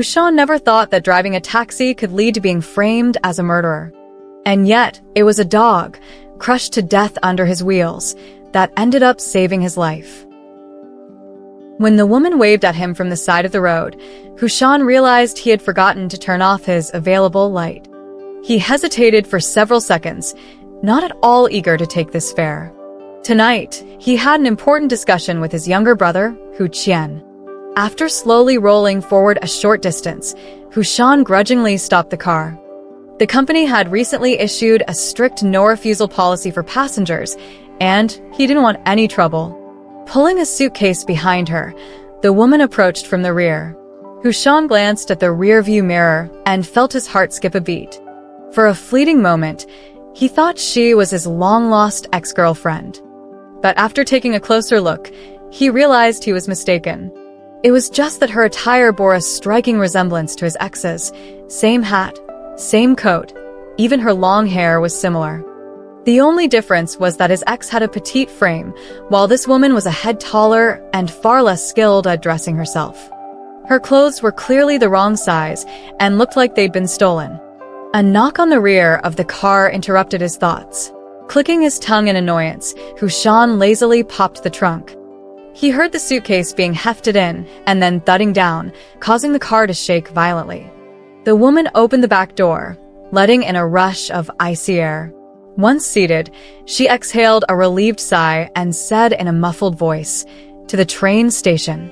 Shan never thought that driving a taxi could lead to being framed as a murderer. And yet, it was a dog, crushed to death under his wheels, that ended up saving his life. When the woman waved at him from the side of the road, Shan realized he had forgotten to turn off his available light. He hesitated for several seconds, not at all eager to take this fare. Tonight, he had an important discussion with his younger brother, Shan. After slowly rolling forward a short distance, Shan grudgingly stopped the car. The company had recently issued a strict no-refusal policy for passengers, and he didn't want any trouble. Pulling a suitcase behind her, the woman approached from the rear. Shan glanced at the rear-view mirror and felt his heart skip a beat. For a fleeting moment, he thought she was his long-lost ex-girlfriend. But after taking a closer look, he realized he was mistaken. It was just that her attire bore a striking resemblance to his ex's. Same hat, same coat, even her long hair was similar. The only difference was that his ex had a petite frame, while this woman was a head taller and far less skilled at dressing herself. Her clothes were clearly the wrong size and looked like they'd been stolen. A knock on the rear of the car interrupted his thoughts. Clicking his tongue in annoyance, Shan lazily popped the trunk. He heard the suitcase being hefted in and then thudding down, causing the car to shake violently. The woman opened the back door, letting in a rush of icy air. Once seated, she exhaled a relieved sigh and said in a muffled voice, "To the train station."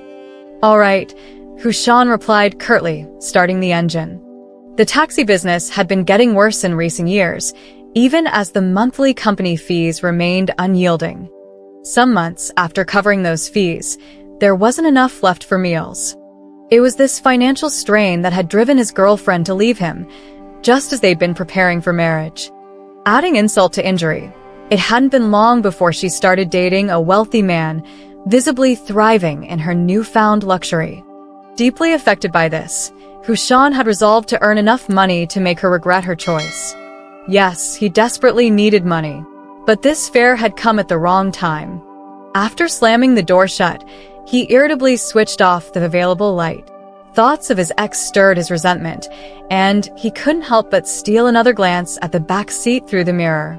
"All right," Shan replied curtly, starting the engine. The taxi business had been getting worse in recent years, even as the monthly company fees remained unyielding. Some months after covering those fees, there wasn't enough left for meals. It was this financial strain that had driven his girlfriend to leave him, just as they'd been preparing for marriage. Adding insult to injury, it hadn't been long before she started dating a wealthy man, visibly thriving in her newfound luxury. Deeply affected by this, Shan had resolved to earn enough money to make her regret her choice. Yes, he desperately needed money, but this fare had come at the wrong time. After slamming the door shut, he irritably switched off the available light. Thoughts of his ex stirred his resentment, and he couldn't help but steal another glance at the back seat through the mirror.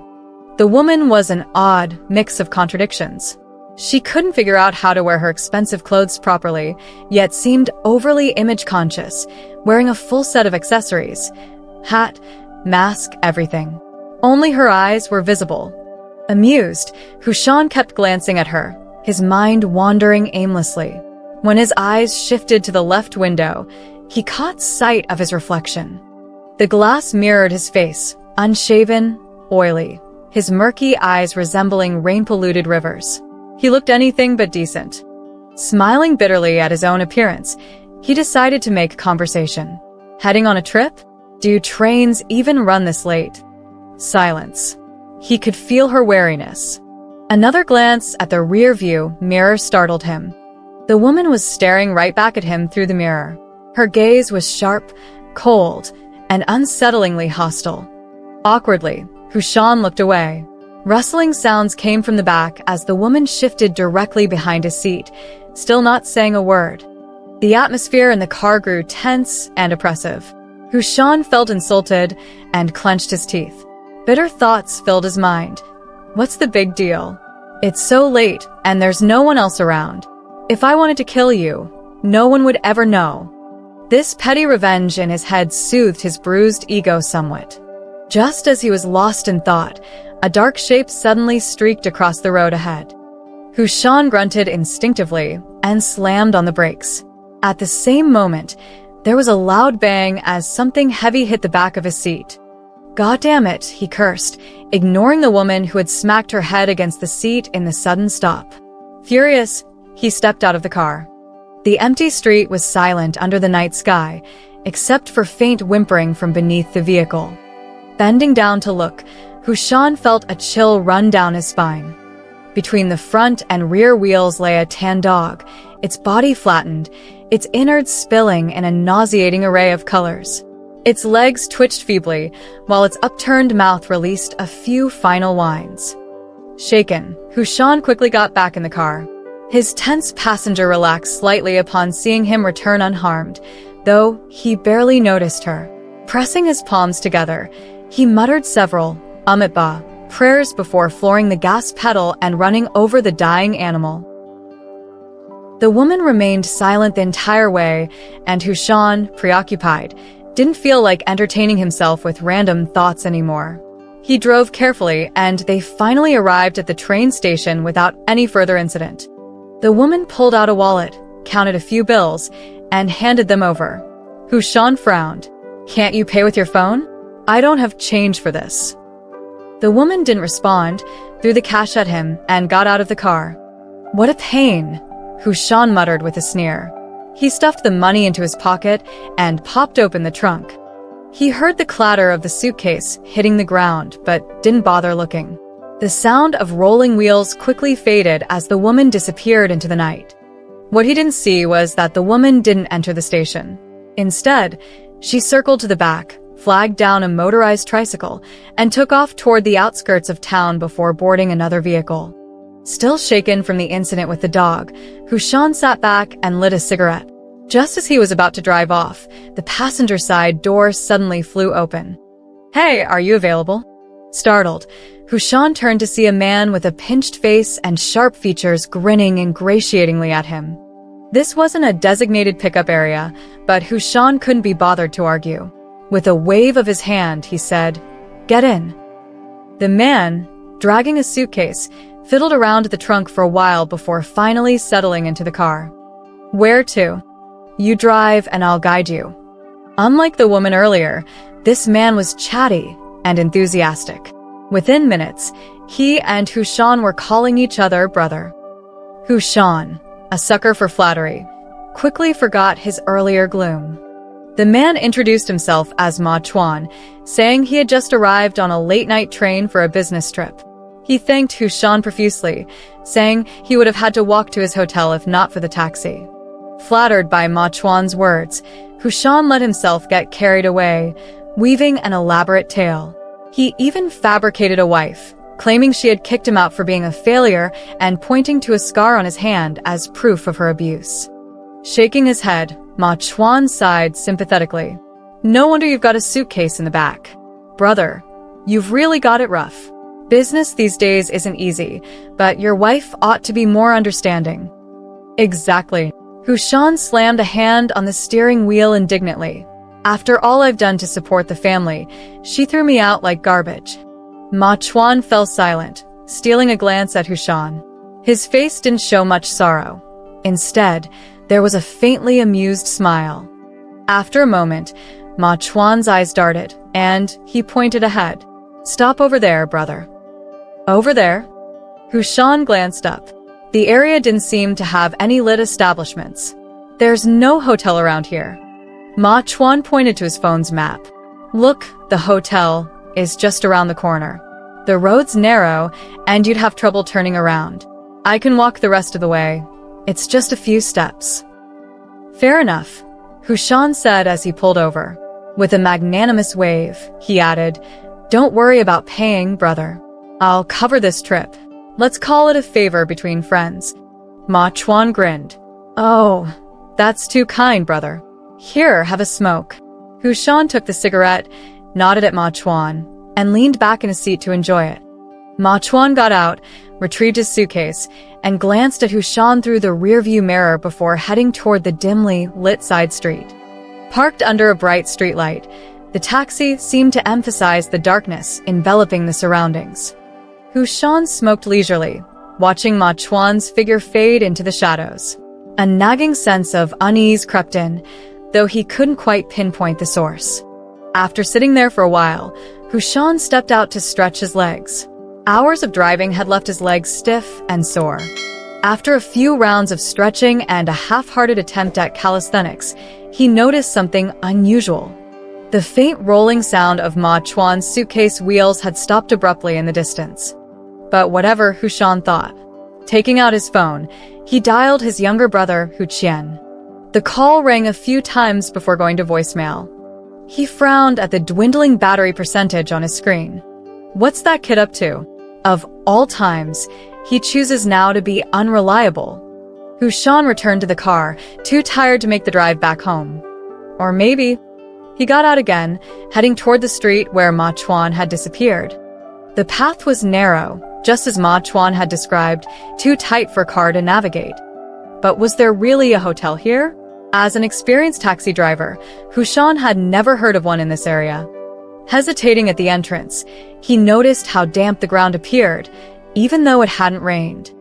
The woman was an odd mix of contradictions. She couldn't figure out how to wear her expensive clothes properly, yet seemed overly image-conscious, wearing a full set of accessories. Hat, mask, everything. Only her eyes were visible. Amused, Shan kept glancing at her, his mind wandering aimlessly. When his eyes shifted to the left window, he caught sight of his reflection. The glass mirrored his face, unshaven, oily, his murky eyes resembling rain-polluted rivers. He looked anything but decent. Smiling bitterly at his own appearance, he decided to make conversation. "Heading on a trip? Do trains even run this late?" Silence. He could feel her wariness. Another glance at the rear-view mirror startled him. The woman was staring right back at him through the mirror. Her gaze was sharp, cold, and unsettlingly hostile. Awkwardly, Shan looked away. Rustling sounds came from the back as the woman shifted directly behind his seat, still not saying a word. The atmosphere in the car grew tense and oppressive. Shan felt insulted and clenched his teeth. Bitter thoughts filled his mind. What's the big deal? It's so late, and there's no one else around. If I wanted to kill you, no one would ever know. This petty revenge in his head soothed his bruised ego somewhat. Just as he was lost in thought, a dark shape suddenly streaked across the road ahead. Shan grunted instinctively and slammed on the brakes. At the same moment, there was a loud bang as something heavy hit the back of his seat. "God damn it," he cursed, ignoring the woman who had smacked her head against the seat in the sudden stop. Furious, he stepped out of the car. The empty street was silent under the night sky, except for faint whimpering from beneath the vehicle. Bending down to look, Shan felt a chill run down his spine. Between the front and rear wheels lay a tan dog, its body flattened, its innards spilling in a nauseating array of colors. Its legs twitched feebly, while its upturned mouth released a few final whines. Shaken, Shan quickly got back in the car. His tense passenger relaxed slightly upon seeing him return unharmed, though he barely noticed her. Pressing his palms together, he muttered several Amitba prayers before flooring the gas pedal and running over the dying animal. The woman remained silent the entire way, and Shan, preoccupied, didn't feel like entertaining himself with random thoughts anymore. He drove carefully, and they finally arrived at the train station without any further incident. The woman pulled out a wallet, counted a few bills, and handed them over. Shan frowned. "Can't you pay with your phone? I don't have change for this." The woman didn't respond, threw the cash at him, and got out of the car. "What a pain," Shan muttered with a sneer. He stuffed the money into his pocket and popped open the trunk. He heard the clatter of the suitcase hitting the ground, but didn't bother looking. The sound of rolling wheels quickly faded as the woman disappeared into the night. What he didn't see was that the woman didn't enter the station. Instead, she circled to the back, flagged down a motorized tricycle, and took off toward the outskirts of town before boarding another vehicle. Still shaken from the incident with the dog, Shan sat back and lit a cigarette. Just as he was about to drive off, the passenger side door suddenly flew open. "Hey, are you available?" Startled, Shan turned to see a man with a pinched face and sharp features grinning ingratiatingly at him. This wasn't a designated pickup area, but Shan couldn't be bothered to argue. With a wave of his hand, he said, "Get in." The man, dragging a suitcase, fiddled around the trunk for a while before finally settling into the car. "Where to?" "You drive and I'll guide you." Unlike the woman earlier, this man was chatty and enthusiastic. Within minutes, he and Shan were calling each other brother. Shan, a sucker for flattery, quickly forgot his earlier gloom. The man introduced himself as Ma Chuan, saying he had just arrived on a late-night train for a business trip. He thanked Shan profusely, saying he would have had to walk to his hotel if not for the taxi. Flattered by Ma Chuan's words, Shan let himself get carried away, weaving an elaborate tale. He even fabricated a wife, claiming she had kicked him out for being a failure and pointing to a scar on his hand as proof of her abuse. Shaking his head, Ma Chuan sighed sympathetically. "No wonder you've got a suitcase in the back. Brother, you've really got it rough. Business these days isn't easy, but your wife ought to be more understanding." "Exactly." Shan slammed a hand on the steering wheel indignantly. "After all I've done to support the family, she threw me out like garbage." Ma Chuan fell silent, stealing a glance at Shan. His face didn't show much sorrow. Instead, there was a faintly amused smile. After a moment, Ma Chuan's eyes darted, and he pointed ahead. "Stop over there, brother." "Over there?" Shan glanced up. The area didn't seem to have any lit establishments. "There's no hotel around here." Ma Chuan pointed to his phone's map. "Look, the hotel is just around the corner. The road's narrow, and you'd have trouble turning around. I can walk the rest of the way. It's just a few steps." "Fair enough," Shan said as he pulled over. With a magnanimous wave, he added, "Don't worry about paying, brother. I'll cover this trip. Let's call it a favor between friends." Ma Chuan grinned. "Oh, that's too kind, brother. Here, have a smoke." Shan took the cigarette, nodded at Ma Chuan, and leaned back in his seat to enjoy it. Ma Chuan got out, retrieved his suitcase, and glanced at Shan through the rearview mirror before heading toward the dimly lit side street. Parked under a bright streetlight, the taxi seemed to emphasize the darkness enveloping the surroundings. Shan smoked leisurely, watching Ma Chuan's figure fade into the shadows. A nagging sense of unease crept in, though he couldn't quite pinpoint the source. After sitting there for a while, Shan stepped out to stretch his legs. Hours of driving had left his legs stiff and sore. After a few rounds of stretching and a half-hearted attempt at calisthenics, he noticed something unusual. The faint rolling sound of Ma Chuan's suitcase wheels had stopped abruptly in the distance. But whatever Shan thought, taking out his phone, he dialed his younger brother, Qian. The call rang a few times before going to voicemail. He frowned at the dwindling battery percentage on his screen. What's that kid up to? Of all times, he chooses now to be unreliable. Shan returned to the car, too tired to make the drive back home. Or maybe he got out again, heading toward the street where Ma Chuan had disappeared. The path was narrow, just as Ma Chuan had described, too tight for a car to navigate. But was there really a hotel here? As an experienced taxi driver, Shan had never heard of one in this area. Hesitating at the entrance, he noticed how damp the ground appeared, even though it hadn't rained.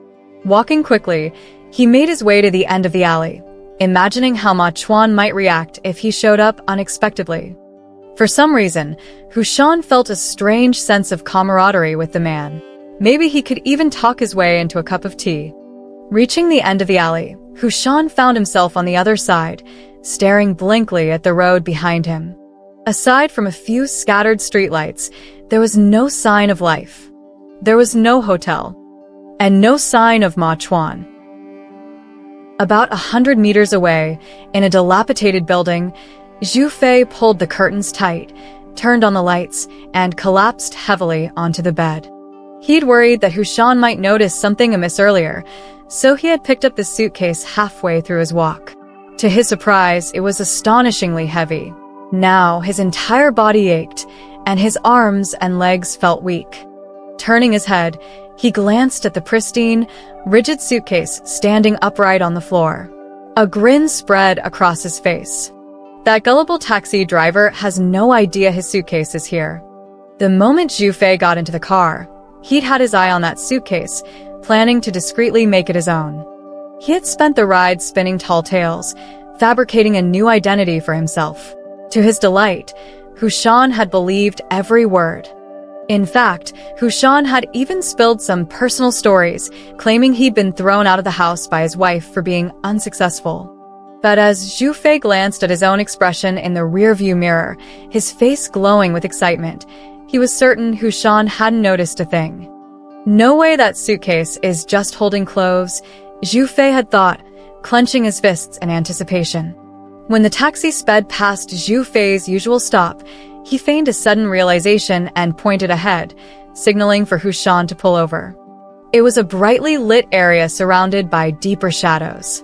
Walking quickly, he made his way to the end of the alley, imagining how Ma Chuan might react if he showed up unexpectedly. For some reason, Shan felt a strange sense of camaraderie with the man. Maybe he could even talk his way into a cup of tea. Reaching the end of the alley, Shan found himself on the other side, staring blankly at the road behind him. Aside from a few scattered streetlights, there was no sign of life. There was no hotel, and no sign of Ma Chuan. About 100 meters away, in a dilapidated building, Zhu Fei pulled the curtains tight, turned on the lights, and collapsed heavily onto the bed. He'd worried that Shan might notice something amiss earlier, so he had picked up the suitcase halfway through his walk. To his surprise, it was astonishingly heavy. Now his entire body ached, and his arms and legs felt weak. Turning his head, he glanced at the pristine, rigid suitcase standing upright on the floor. A grin spread across his face. That gullible taxi driver has no idea his suitcase is here. The moment Zhu Fei got into the car, he'd had his eye on that suitcase, planning to discreetly make it his own. He had spent the ride spinning tall tales, fabricating a new identity for himself. To his delight, Shan had believed every word. In fact, Shan had even spilled some personal stories, claiming he'd been thrown out of the house by his wife for being unsuccessful. But as Zhu Fei glanced at his own expression in the rearview mirror, his face glowing with excitement, he was certain Shan hadn't noticed a thing. No way that suitcase is just holding clothes, Zhu Fei had thought, clenching his fists in anticipation. When the taxi sped past Zhu Fei's usual stop, he feigned a sudden realization and pointed ahead, signaling for Shan to pull over. It was a brightly lit area surrounded by deeper shadows.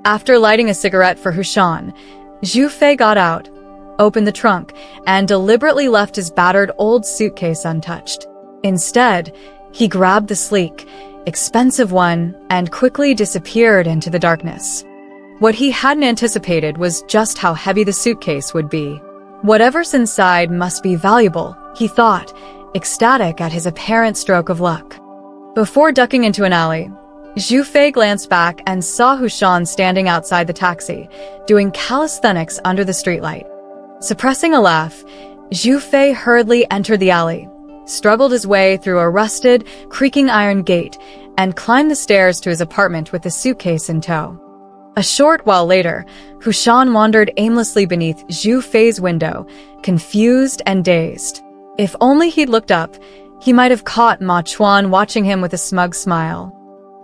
After lighting a cigarette for Shan, Zhu Fei got out, opened the trunk, and deliberately left his battered old suitcase untouched. Instead, he grabbed the sleek, expensive one and quickly disappeared into the darkness. What he hadn't anticipated was just how heavy the suitcase would be. Whatever's inside must be valuable, he thought, ecstatic at his apparent stroke of luck. Before ducking into an alley, Zhu Fei glanced back and saw Shan standing outside the taxi, doing calisthenics under the streetlight. Suppressing a laugh, Zhu Fei hurriedly entered the alley, struggled his way through a rusted, creaking iron gate, and climbed the stairs to his apartment with the suitcase in tow. A short while later, Shan wandered aimlessly beneath Zhu Fei's window, confused and dazed. If only he'd looked up, he might have caught Ma Chuan watching him with a smug smile.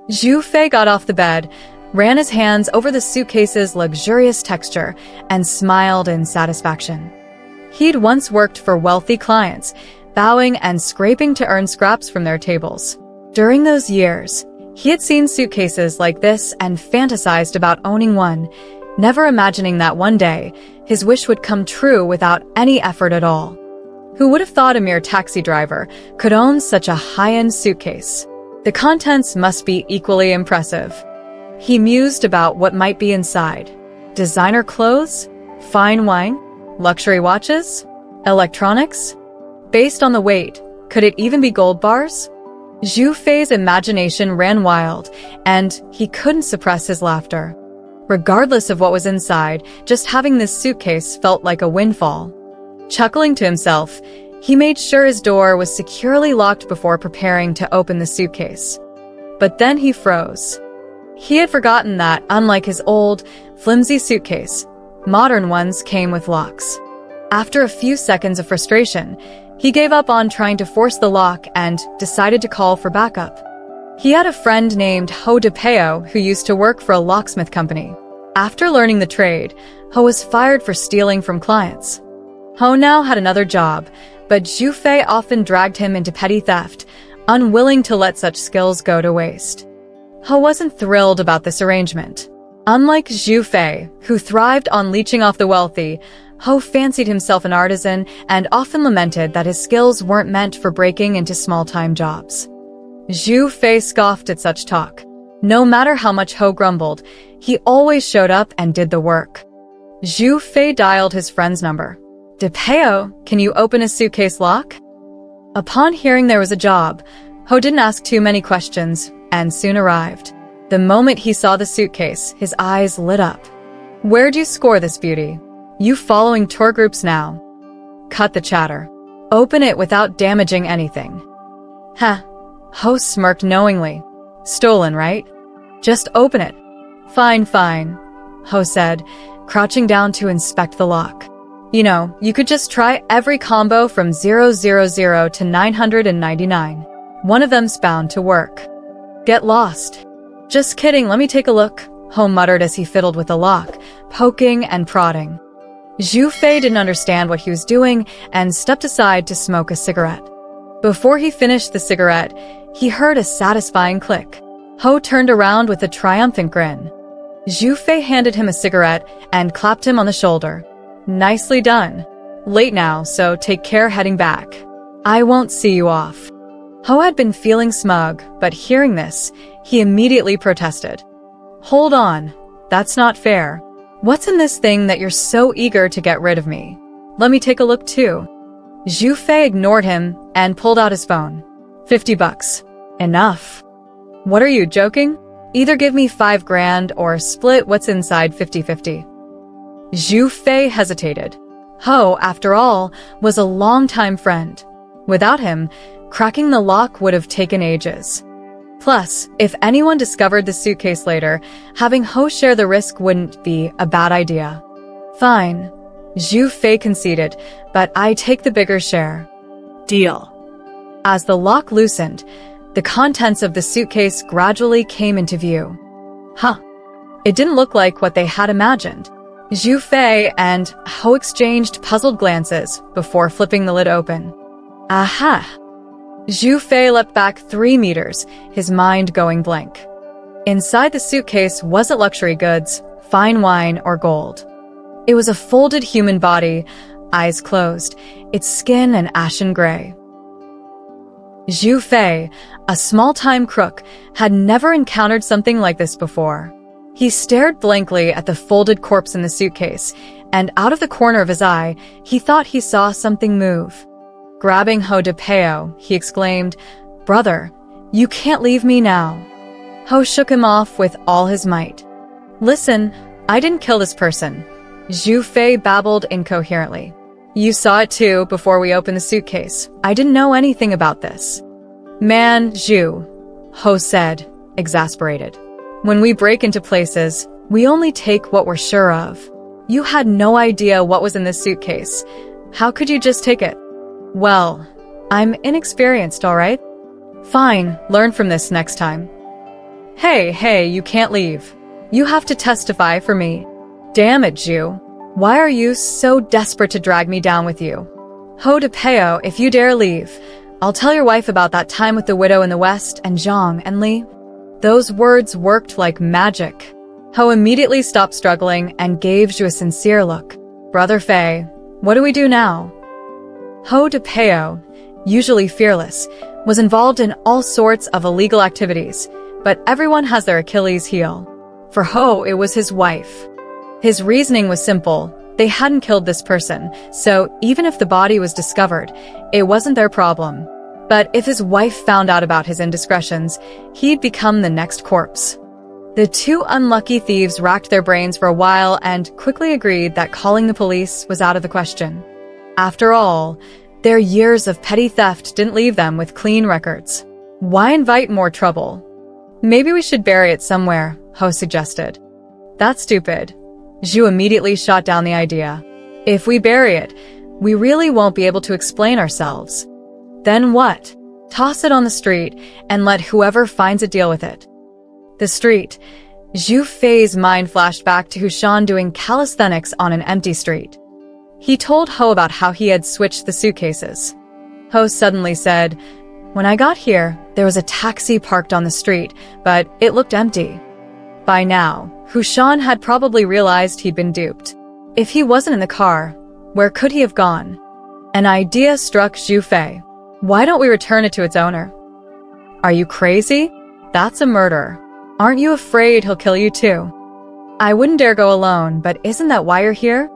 Zhu Fei got off the bed, ran his hands over the suitcase's luxurious texture, and smiled in satisfaction. He'd once worked for wealthy clients, bowing and scraping to earn scraps from their tables. During those years, he had seen suitcases like this and fantasized about owning one, never imagining that one day, his wish would come true without any effort at all. Who would have thought a mere taxi driver could own such a high-end suitcase? The contents must be equally impressive. He mused about what might be inside. Designer clothes? Fine wine? Luxury watches? Electronics? Based on the weight, could it even be gold bars? Zhu Fei's imagination ran wild, and he couldn't suppress his laughter. Regardless of what was inside, just having this suitcase felt like a windfall. Chuckling to himself, he made sure his door was securely locked before preparing to open the suitcase. But then he froze. He had forgotten that, unlike his old, flimsy suitcase, modern ones came with locks. After a few seconds of frustration, he gave up on trying to force the lock and decided to call for backup. He had a friend named Ho De Peo who used to work for a locksmith company. After learning the trade, Ho was fired for stealing from clients. Ho now had another job, but Zhu Fei often dragged him into petty theft, unwilling to let such skills go to waste. Ho wasn't thrilled about this arrangement. Unlike Zhu Fei, who thrived on leeching off the wealthy, Ho fancied himself an artisan and often lamented that his skills weren't meant for breaking into small-time jobs. Zhu Fei scoffed at such talk. No matter how much Ho grumbled, he always showed up and did the work. Zhu Fei dialed his friend's number. "DePeo, can you open a suitcase lock?" Upon hearing there was a job, Ho didn't ask too many questions and soon arrived. The moment he saw the suitcase, his eyes lit up. "Where'd you score this beauty? You following tour groups now?" "Cut the chatter. Open it without damaging anything." "Huh." Ho smirked knowingly. "Stolen, right? Just open it." Fine, Ho said, crouching down to inspect the lock. "You know, you could just try every combo from 000 to 999. One of them's bound to work." "Get lost." "Just kidding, let me take a look," Ho muttered as he fiddled with the lock, poking and prodding. Zhu Fei didn't understand what he was doing and stepped aside to smoke a cigarette. Before he finished the cigarette, he heard a satisfying click. Ho turned around with a triumphant grin. Zhu Fei handed him a cigarette and clapped him on the shoulder. "Nicely done. Late now, so take care heading back. I won't see you off." Ho had been feeling smug, but hearing this, he immediately protested. "Hold on. That's not fair. What's in this thing that you're so eager to get rid of me? Let me take a look too." Zhu Fei ignored him and pulled out his phone. $50. Enough. "What are you, joking? Either give me $5,000 or split what's inside 50-50. Zhu Fei hesitated. Ho, after all, was a longtime friend. Without him, cracking the lock would have taken ages. Plus, if anyone discovered the suitcase later, having Ho share the risk wouldn't be a bad idea. "Fine," Zhu Fei conceded, "but I take the bigger share." "Deal." As the lock loosened, the contents of the suitcase gradually came into view. It didn't look like what they had imagined. Zhu Fei and Ho exchanged puzzled glances before flipping the lid open. Aha! Zhu Fei leapt back 3 meters, his mind going blank. Inside the suitcase wasn't luxury goods, fine wine, or gold. It was a folded human body, eyes closed, its skin an ashen gray. Zhu Fei, a small-time crook, had never encountered something like this before. He stared blankly at the folded corpse in the suitcase, and out of the corner of his eye, he thought he saw something move. Grabbing Ho DePeo, he exclaimed, "Brother, you can't leave me now." Ho shook him off with all his might. "Listen, I didn't kill this person," Zhu Fei babbled incoherently. "You saw it too before we opened the suitcase. I didn't know anything about this." "Man, Zhu," Ho said, exasperated. "When we break into places, we only take what we're sure of. You had no idea what was in this suitcase. How could you just take it?" "Well, I'm inexperienced, all right?" "Fine, learn from this next time." Hey, you can't leave. You have to testify for me." "Damn it, Zhu. Why are you so desperate to drag me down with you?" "Ho DePeo, if you dare leave, I'll tell your wife about that time with the widow in the West and Zhang and Li." Those words worked like magic. Ho immediately stopped struggling and gave Zhu a sincere look. "Brother Fei, what do we do now?" Ho DePeo, usually fearless, was involved in all sorts of illegal activities, but everyone has their Achilles heel. For Ho, it was his wife. His reasoning was simple. They hadn't killed this person, so even if the body was discovered, it wasn't their problem. But if his wife found out about his indiscretions, he'd become the next corpse. The two unlucky thieves racked their brains for a while and quickly agreed that calling the police was out of the question. After all, their years of petty theft didn't leave them with clean records. Why invite more trouble? "Maybe we should bury it somewhere," Ho suggested. "That's stupid." Zhu immediately shot down the idea. "If we bury it, we really won't be able to explain ourselves." "Then what? Toss it on the street and let whoever finds it deal with it." The street. Zhu Fei's mind flashed back to Shan doing calisthenics on an empty street. He told Ho about how he had switched the suitcases. Ho suddenly said, "When I got here, there was a taxi parked on the street, but it looked empty." By now, Shan had probably realized he'd been duped. If he wasn't in the car, where could he have gone? An idea struck Zhu Fei. Why don't we return it to its owner? Are you crazy? That's a murder. Aren't you afraid he'll kill you too? I wouldn't dare go alone, but isn't that why you're here?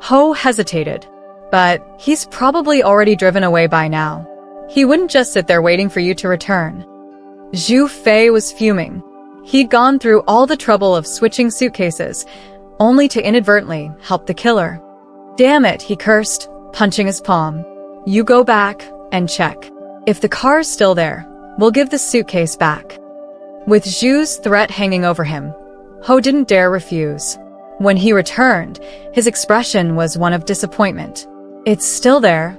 Ho hesitated, but he's probably already driven away by now. He wouldn't just sit there waiting for you to return. Zhu Fei was fuming. He'd gone through all the trouble of switching suitcases, only to inadvertently help the killer. Damn it, he cursed, punching his palm. You go back and check. If the car's still there, we'll give the suitcase back. With Zhu's threat hanging over him, Ho didn't dare refuse. When he returned, his expression was one of disappointment. It's still there.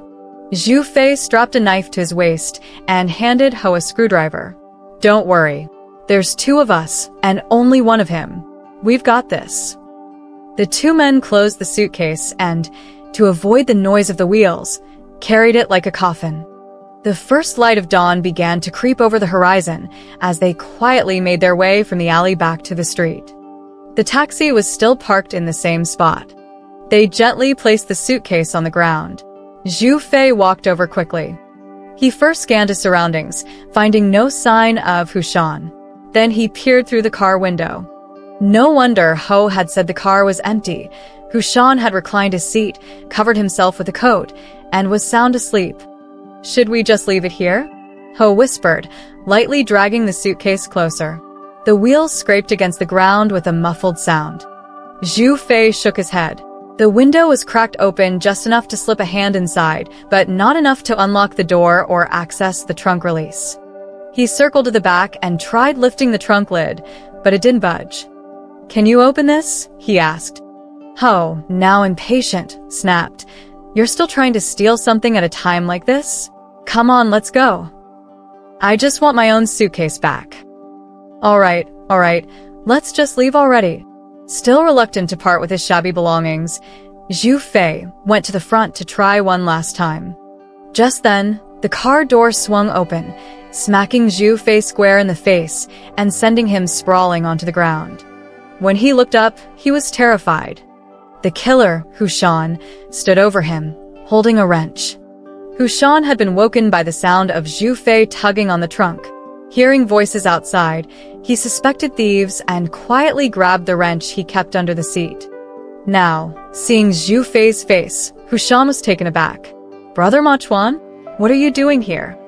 Zhu Fei strapped a knife to his waist and handed Ho a screwdriver. Don't worry. There's two of us and only one of him. We've got this. The two men closed the suitcase and, to avoid the noise of the wheels, carried it like a coffin. The first light of dawn began to creep over the horizon as they quietly made their way from the alley back to the street. The taxi was still parked in the same spot. They gently placed the suitcase on the ground. Zhu Fei walked over quickly. He first scanned his surroundings, finding no sign of Shan. Then he peered through the car window. No wonder Ho had said the car was empty. Shan had reclined his seat, covered himself with a coat, and was sound asleep. Should we just leave it here? Ho whispered, lightly dragging the suitcase closer. The wheels scraped against the ground with a muffled sound. Zhu Fei shook his head. The window was cracked open just enough to slip a hand inside, but not enough to unlock the door or access the trunk release. He circled to the back and tried lifting the trunk lid, but it didn't budge. Can you open this? He asked. Ho, now impatient, snapped. You're still trying to steal something at a time like this? Come on, let's go. I just want my own suitcase back. All right, let's just leave already. Still reluctant to part with his shabby belongings, Zhu Fei went to the front to try one last time. Just then, the car door swung open, smacking Zhu Fei square in the face and sending him sprawling onto the ground. When he looked up, he was terrified. The killer, Shan, stood over him, holding a wrench. Shan had been woken by the sound of Zhu Fei tugging on the trunk. Hearing voices outside, he suspected thieves and quietly grabbed the wrench he kept under the seat. Now, seeing Zhu Fei's face, Shan was taken aback. Brother Ma Chuan, what are you doing here?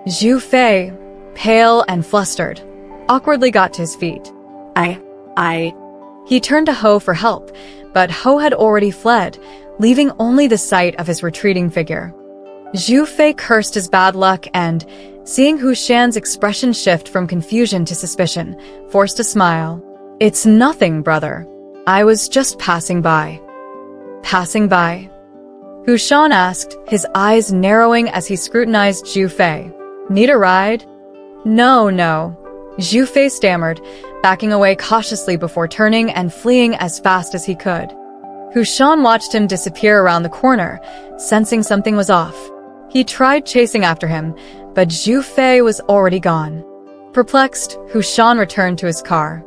Zhu Fei, pale and flustered, awkwardly got to his feet. He turned to Ho for help, but Ho had already fled, leaving only the sight of his retreating figure. Zhu Fei cursed his bad luck and, seeing Shan's expression shift from confusion to suspicion, forced a smile. It's nothing, brother. I was just passing by. Passing by? Shan asked, his eyes narrowing as he scrutinized Zhu Fei. Need a ride? No. Zhu Fei stammered, backing away cautiously before turning and fleeing as fast as he could. Shan watched him disappear around the corner, sensing something was off. He tried chasing after him, but Zhu Fei was already gone. Perplexed, Shan returned to his car.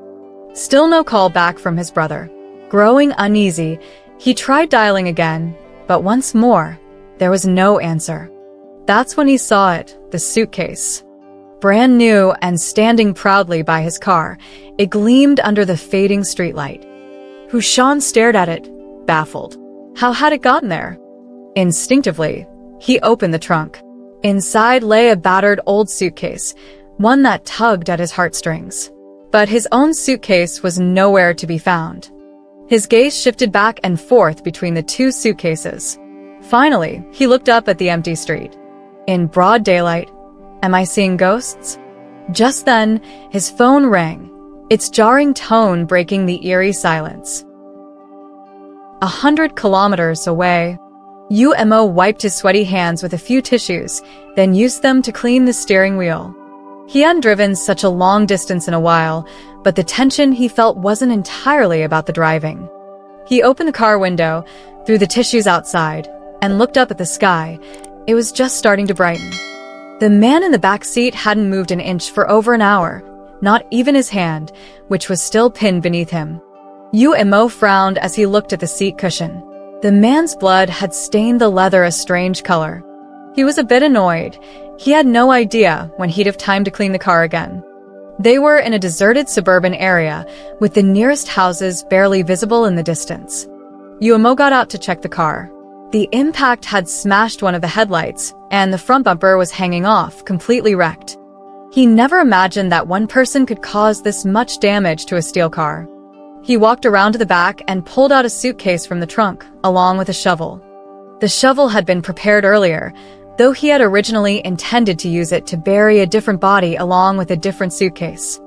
Still no call back from his brother. Growing uneasy, he tried dialing again, but once more, there was no answer. That's when he saw it, the suitcase. Brand new and standing proudly by his car, it gleamed under the fading streetlight. Shan stared at it, baffled. How had it gotten there? Instinctively, he opened the trunk. Inside lay a battered old suitcase, one that tugged at his heartstrings. But his own suitcase was nowhere to be found. His gaze shifted back and forth between the two suitcases. Finally, he looked up at the empty street. In broad daylight, am I seeing ghosts? Just then, his phone rang, its jarring tone breaking the eerie silence. 100 kilometers away, Umo wiped his sweaty hands with a few tissues, then used them to clean the steering wheel. He hadn't driven such a long distance in a while, but the tension he felt wasn't entirely about the driving. He opened the car window, threw the tissues outside, and looked up at the sky. It was just starting to brighten. The man in the back seat hadn't moved an inch for over an hour, not even his hand, which was still pinned beneath him. Mo frowned as he looked at the seat cushion. The man's blood had stained the leather a strange color. He was a bit annoyed. He had no idea when he'd have time to clean the car again. They were in a deserted suburban area, with the nearest houses barely visible in the distance. Mo got out to check the car. The impact had smashed one of the headlights, and the front bumper was hanging off, completely wrecked. He never imagined that one person could cause this much damage to a steel car. He walked around to the back and pulled out a suitcase from the trunk, along with a shovel. The shovel had been prepared earlier, though he had originally intended to use it to bury a different body along with a different suitcase.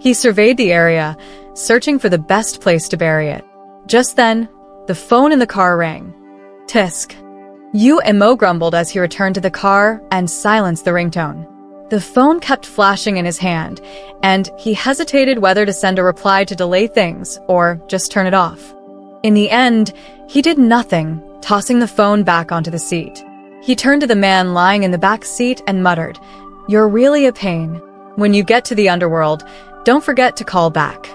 He surveyed the area, searching for the best place to bury it. Just then, the phone in the car rang. Tisk. Mo grumbled as he returned to the car and silenced the ringtone. The phone kept flashing in his hand, and he hesitated whether to send a reply to delay things or just turn it off. In the end, he did nothing, tossing the phone back onto the seat. He turned to the man lying in the back seat and muttered, "You're really a pain. When you get to the underworld, don't forget to call back."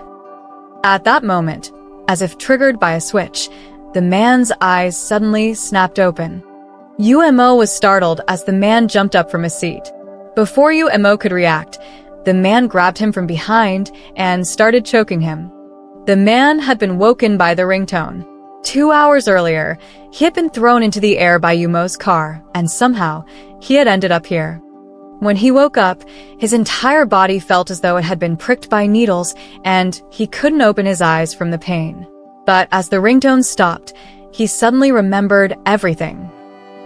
At that moment, as if triggered by a switch, the man's eyes suddenly snapped open. Mo was startled as the man jumped up from his seat. Before Mo could react, the man grabbed him from behind and started choking him. The man had been woken by the ringtone. 2 hours earlier, he had been thrown into the air by Mo's car, and somehow, he had ended up here. When he woke up, his entire body felt as though it had been pricked by needles, and he couldn't open his eyes from the pain. But as the ringtone stopped, he suddenly remembered everything.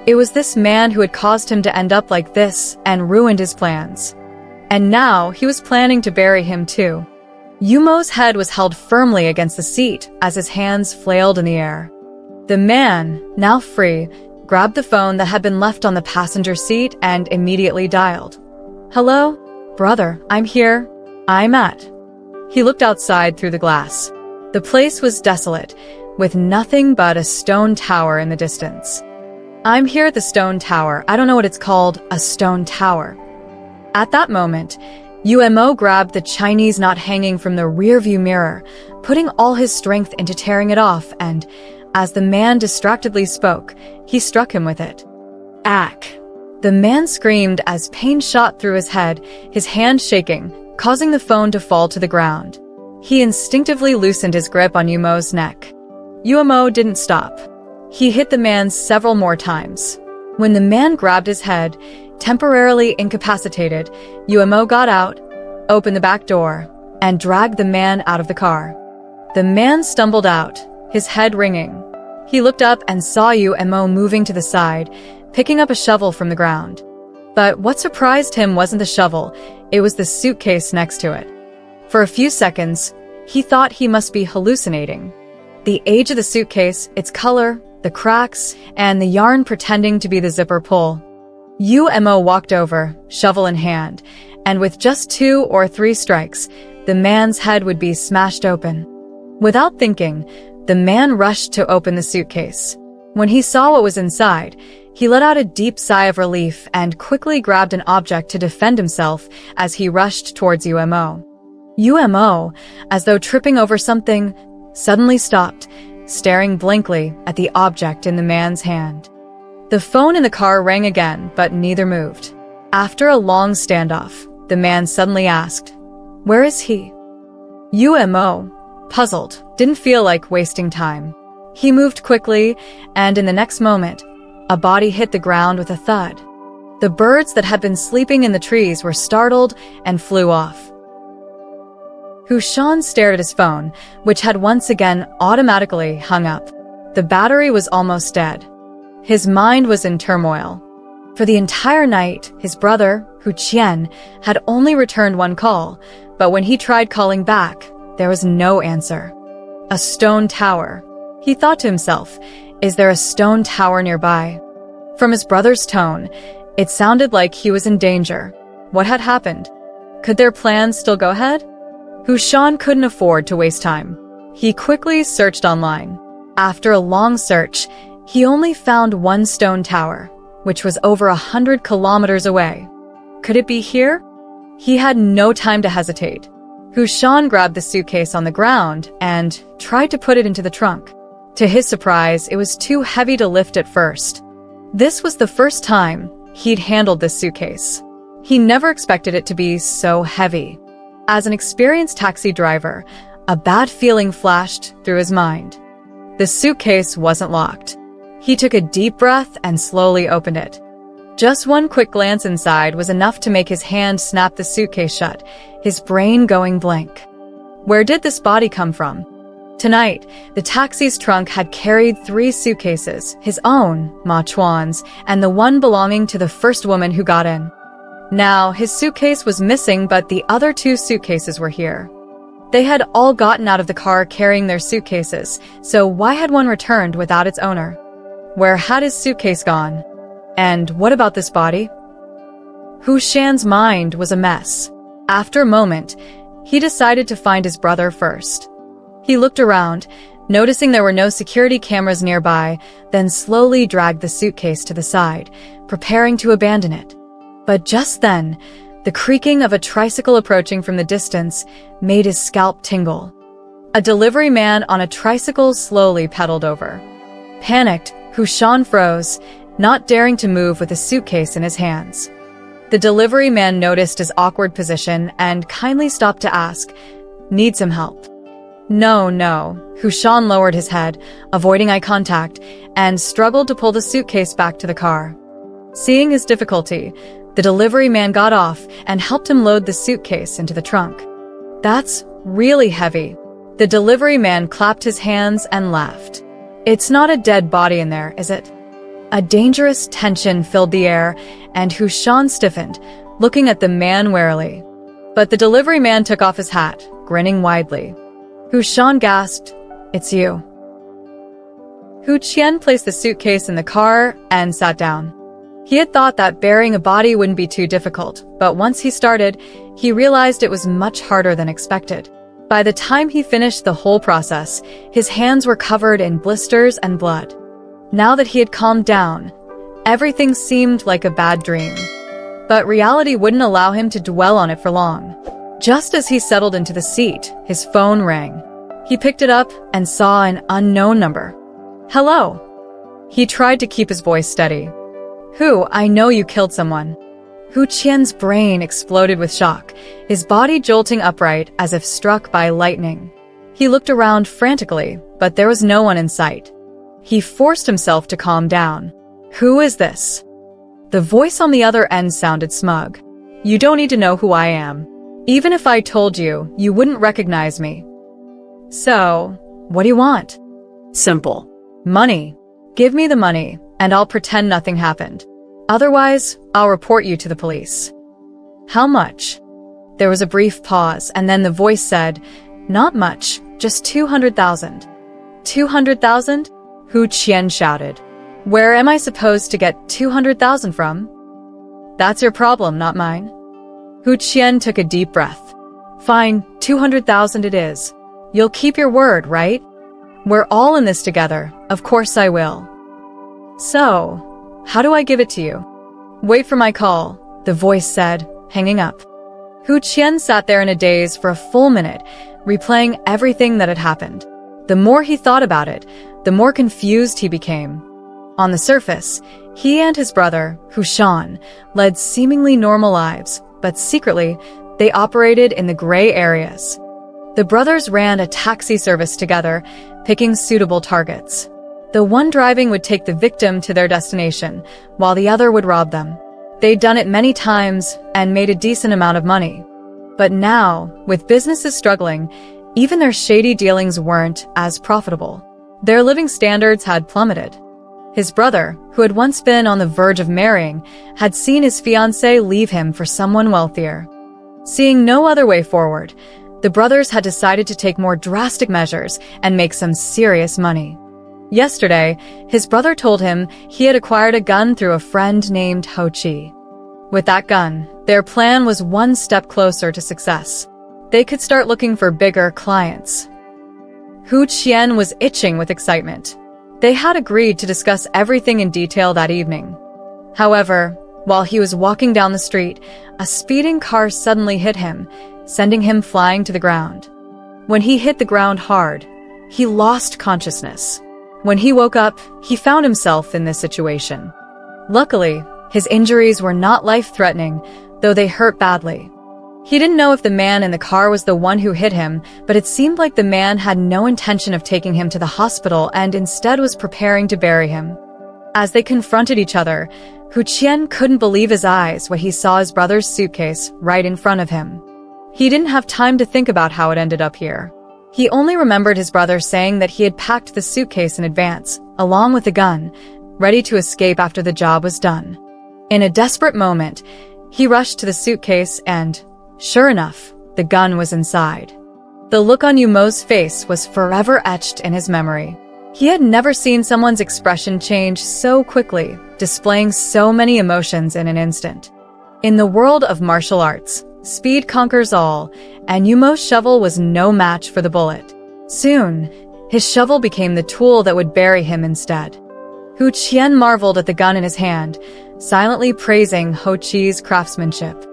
It was this man who had caused him to end up like this and ruined his plans. And now he was planning to bury him too. Mo's head was held firmly against the seat as his hands flailed in the air. The man, now free, grabbed the phone that had been left on the passenger seat and immediately dialed. "Hello? Brother, I'm here. I'm Matt." He looked outside through the glass. The place was desolate, with nothing but a stone tower in the distance. "I'm here at the stone tower. I don't know what it's called, a stone tower." At that moment, Mo grabbed the Chinese knot hanging from the rearview mirror, putting all his strength into tearing it off, and as the man distractedly spoke, he struck him with it. "Ack!" The man screamed as pain shot through his head, his hand shaking, causing the phone to fall to the ground. He instinctively loosened his grip on Mo's neck. Mo didn't stop. He hit the man several more times. When the man grabbed his head, temporarily incapacitated, Mo got out, opened the back door, and dragged the man out of the car. The man stumbled out, his head ringing. He looked up and saw Mo moving to the side, picking up a shovel from the ground. But what surprised him wasn't the shovel, it was the suitcase next to it. For a few seconds, he thought he must be hallucinating. The age of the suitcase, its color, the cracks, and the yarn pretending to be the zipper pull. Mo walked over, shovel in hand, and with just 2 or 3 strikes, the man's head would be smashed open. Without thinking, the man rushed to open the suitcase. When he saw what was inside, he let out a deep sigh of relief and quickly grabbed an object to defend himself as he rushed towards Mo. Mo, as though tripping over something, suddenly stopped, staring blankly at the object in the man's hand. The phone in the car rang again, but neither moved. After a long standoff, the man suddenly asked, "Where is he?" Mo, puzzled, didn't feel like wasting time. He moved quickly, and in the next moment, a body hit the ground with a thud. The birds that had been sleeping in the trees were startled and flew off. Shan stared at his phone, which had once again automatically hung up. The battery was almost dead. His mind was in turmoil. For the entire night, his brother, Chen, had only returned one call, but when he tried calling back, there was no answer. A stone tower. He thought to himself, is there a stone tower nearby? From his brother's tone, it sounded like he was in danger. What had happened? Could their plans still go ahead? Shan couldn't afford to waste time. He quickly searched online. After a long search, he only found one stone tower, which was over 100 kilometers away. Could it be here? He had no time to hesitate. Shan grabbed the suitcase on the ground and tried to put it into the trunk. To his surprise, it was too heavy to lift at first. This was the first time he'd handled this suitcase. He never expected it to be so heavy. As an experienced taxi driver, a bad feeling flashed through his mind. The suitcase wasn't locked. He took a deep breath and slowly opened it. Just one quick glance inside was enough to make his hand snap the suitcase shut, his brain going blank. Where did this body come from? Tonight, the taxi's trunk had carried 3 suitcases, his own, Ma Chuan's, and the one belonging to the first woman who got in. Now, his suitcase was missing, but the other 2 suitcases were here. They had all gotten out of the car carrying their suitcases, so why had one returned without its owner? Where had his suitcase gone? And what about this body? Shan's mind was a mess. After a moment, he decided to find his brother first. He looked around, noticing there were no security cameras nearby, then slowly dragged the suitcase to the side, preparing to abandon it. But just then, the creaking of a tricycle approaching from the distance made his scalp tingle. A delivery man on a tricycle slowly pedaled over. Panicked, Shan froze, not daring to move with a suitcase in his hands. The delivery man noticed his awkward position and kindly stopped to ask, "Need some help?" No. Shan lowered his head, avoiding eye contact, and struggled to pull the suitcase back to the car. Seeing his difficulty, the delivery man got off and helped him load the suitcase into the trunk. "That's really heavy." The delivery man clapped his hands and laughed. "It's not a dead body in there, is it?" A dangerous tension filled the air, and Shan stiffened, looking at the man warily. But the delivery man took off his hat, grinning widely. Shan gasped, "It's you." Qian placed the suitcase in the car and sat down. He had thought that burying a body wouldn't be too difficult, but once he started, he realized it was much harder than expected. By the time he finished the whole process, his hands were covered in blisters and blood. Now that he had calmed down, everything seemed like a bad dream. But reality wouldn't allow him to dwell on it for long. Just as he settled into the seat, his phone rang. He picked it up and saw an unknown number. "Hello." He tried to keep his voice steady. "I know you killed someone." Qian's brain exploded with shock, his body jolting upright as if struck by lightning. He looked around frantically, but there was no one in sight. He forced himself to calm down. "Who is this?" The voice on the other end sounded smug. "You don't need to know who I am. Even if I told you, you wouldn't recognize me. So, what do you want?" Simple. "Money. Give me the money, and I'll pretend nothing happened. Otherwise, I'll report you to the police." "How much?" There was a brief pause, and then the voice said, "Not much, just 200,000. 200,000? Qian shouted. "Where am I supposed to get 200,000 from?" "That's your problem, not mine." Qian took a deep breath. "Fine, 200,000 it is. You'll keep your word, right? We're all in this together, of course I will." "So, how do I give it to you?" "Wait for my call," the voice said, hanging up. Qian sat there in a daze for a full minute, replaying everything that had happened. The more he thought about it, the more confused he became. On the surface, he and his brother, Shan, led seemingly normal lives, but secretly, they operated in the gray areas. The brothers ran a taxi service together, picking suitable targets. The one driving would take the victim to their destination, while the other would rob them. They'd done it many times and made a decent amount of money. But now, with businesses struggling, even their shady dealings weren't as profitable. Their living standards had plummeted. His brother, who had once been on the verge of marrying, had seen his fiancée leave him for someone wealthier. Seeing no other way forward, the brothers had decided to take more drastic measures and make some serious money. Yesterday, his brother told him he had acquired a gun through a friend named Ho Chi. With that gun, their plan was one step closer to success. They could start looking for bigger clients. Qian was itching with excitement. They had agreed to discuss everything in detail that evening. However, While he was walking down the street, a speeding car suddenly hit him, sending him flying to the ground. When he hit the ground hard, he lost consciousness. When he woke up, he found himself in this situation. Luckily, his injuries were not life-threatening, though they hurt badly. He didn't know if the man in the car was the one who hit him, but it seemed like the man had no intention of taking him to the hospital and instead was preparing to bury him. As they confronted each other, Hu Qian couldn't believe his eyes when he saw his brother's suitcase right in front of him. He didn't have time to think about how it ended up here. He only remembered his brother saying that he had packed the suitcase in advance, along with the gun, ready to escape after the job was done. In a desperate moment, he rushed to the suitcase and, sure enough, the gun was inside. The look on Yumo's face was forever etched in his memory. He had never seen someone's expression change so quickly, displaying so many emotions in an instant. In the world of martial arts, speed conquers all, and Yumo's shovel was no match for the bullet. Soon, his shovel became the tool that would bury him instead. Hu Qian marveled at the gun in his hand, silently praising Ho Chi's craftsmanship.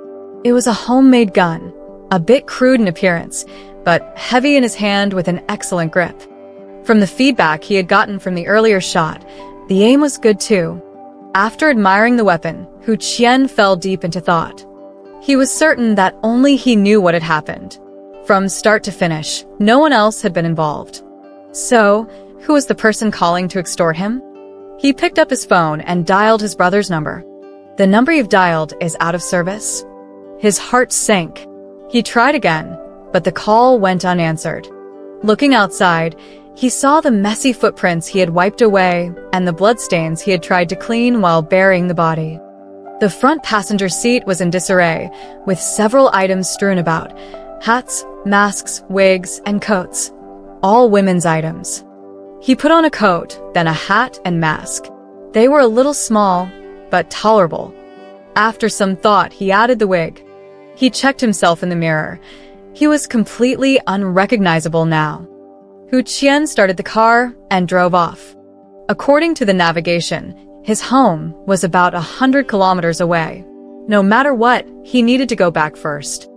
It was a homemade gun, a bit crude in appearance, but heavy in his hand with an excellent grip. From the feedback he had gotten from the earlier shot, the aim was good too. After admiring the weapon, Hu Qian fell deep into thought. He was certain that only he knew what had happened. From start to finish, no one else had been involved. So, who was the person calling to extort him? He picked up his phone and dialed his brother's number. The number you've dialed is out of service. His heart sank. He tried again, but the call went unanswered. Looking outside, he saw the messy footprints he had wiped away and the bloodstains he had tried to clean while burying the body. The front passenger seat was in disarray, with several items strewn about: hats, masks, wigs, and coats. All women's items. He put on a coat, then a hat and mask. They were a little small, but tolerable. After some thought, he added the wig. He checked himself in the mirror. He was completely unrecognizable now. Hu Qian started the car and drove off. According to the navigation, his home was about 100 kilometers away. No matter what, he needed to go back first.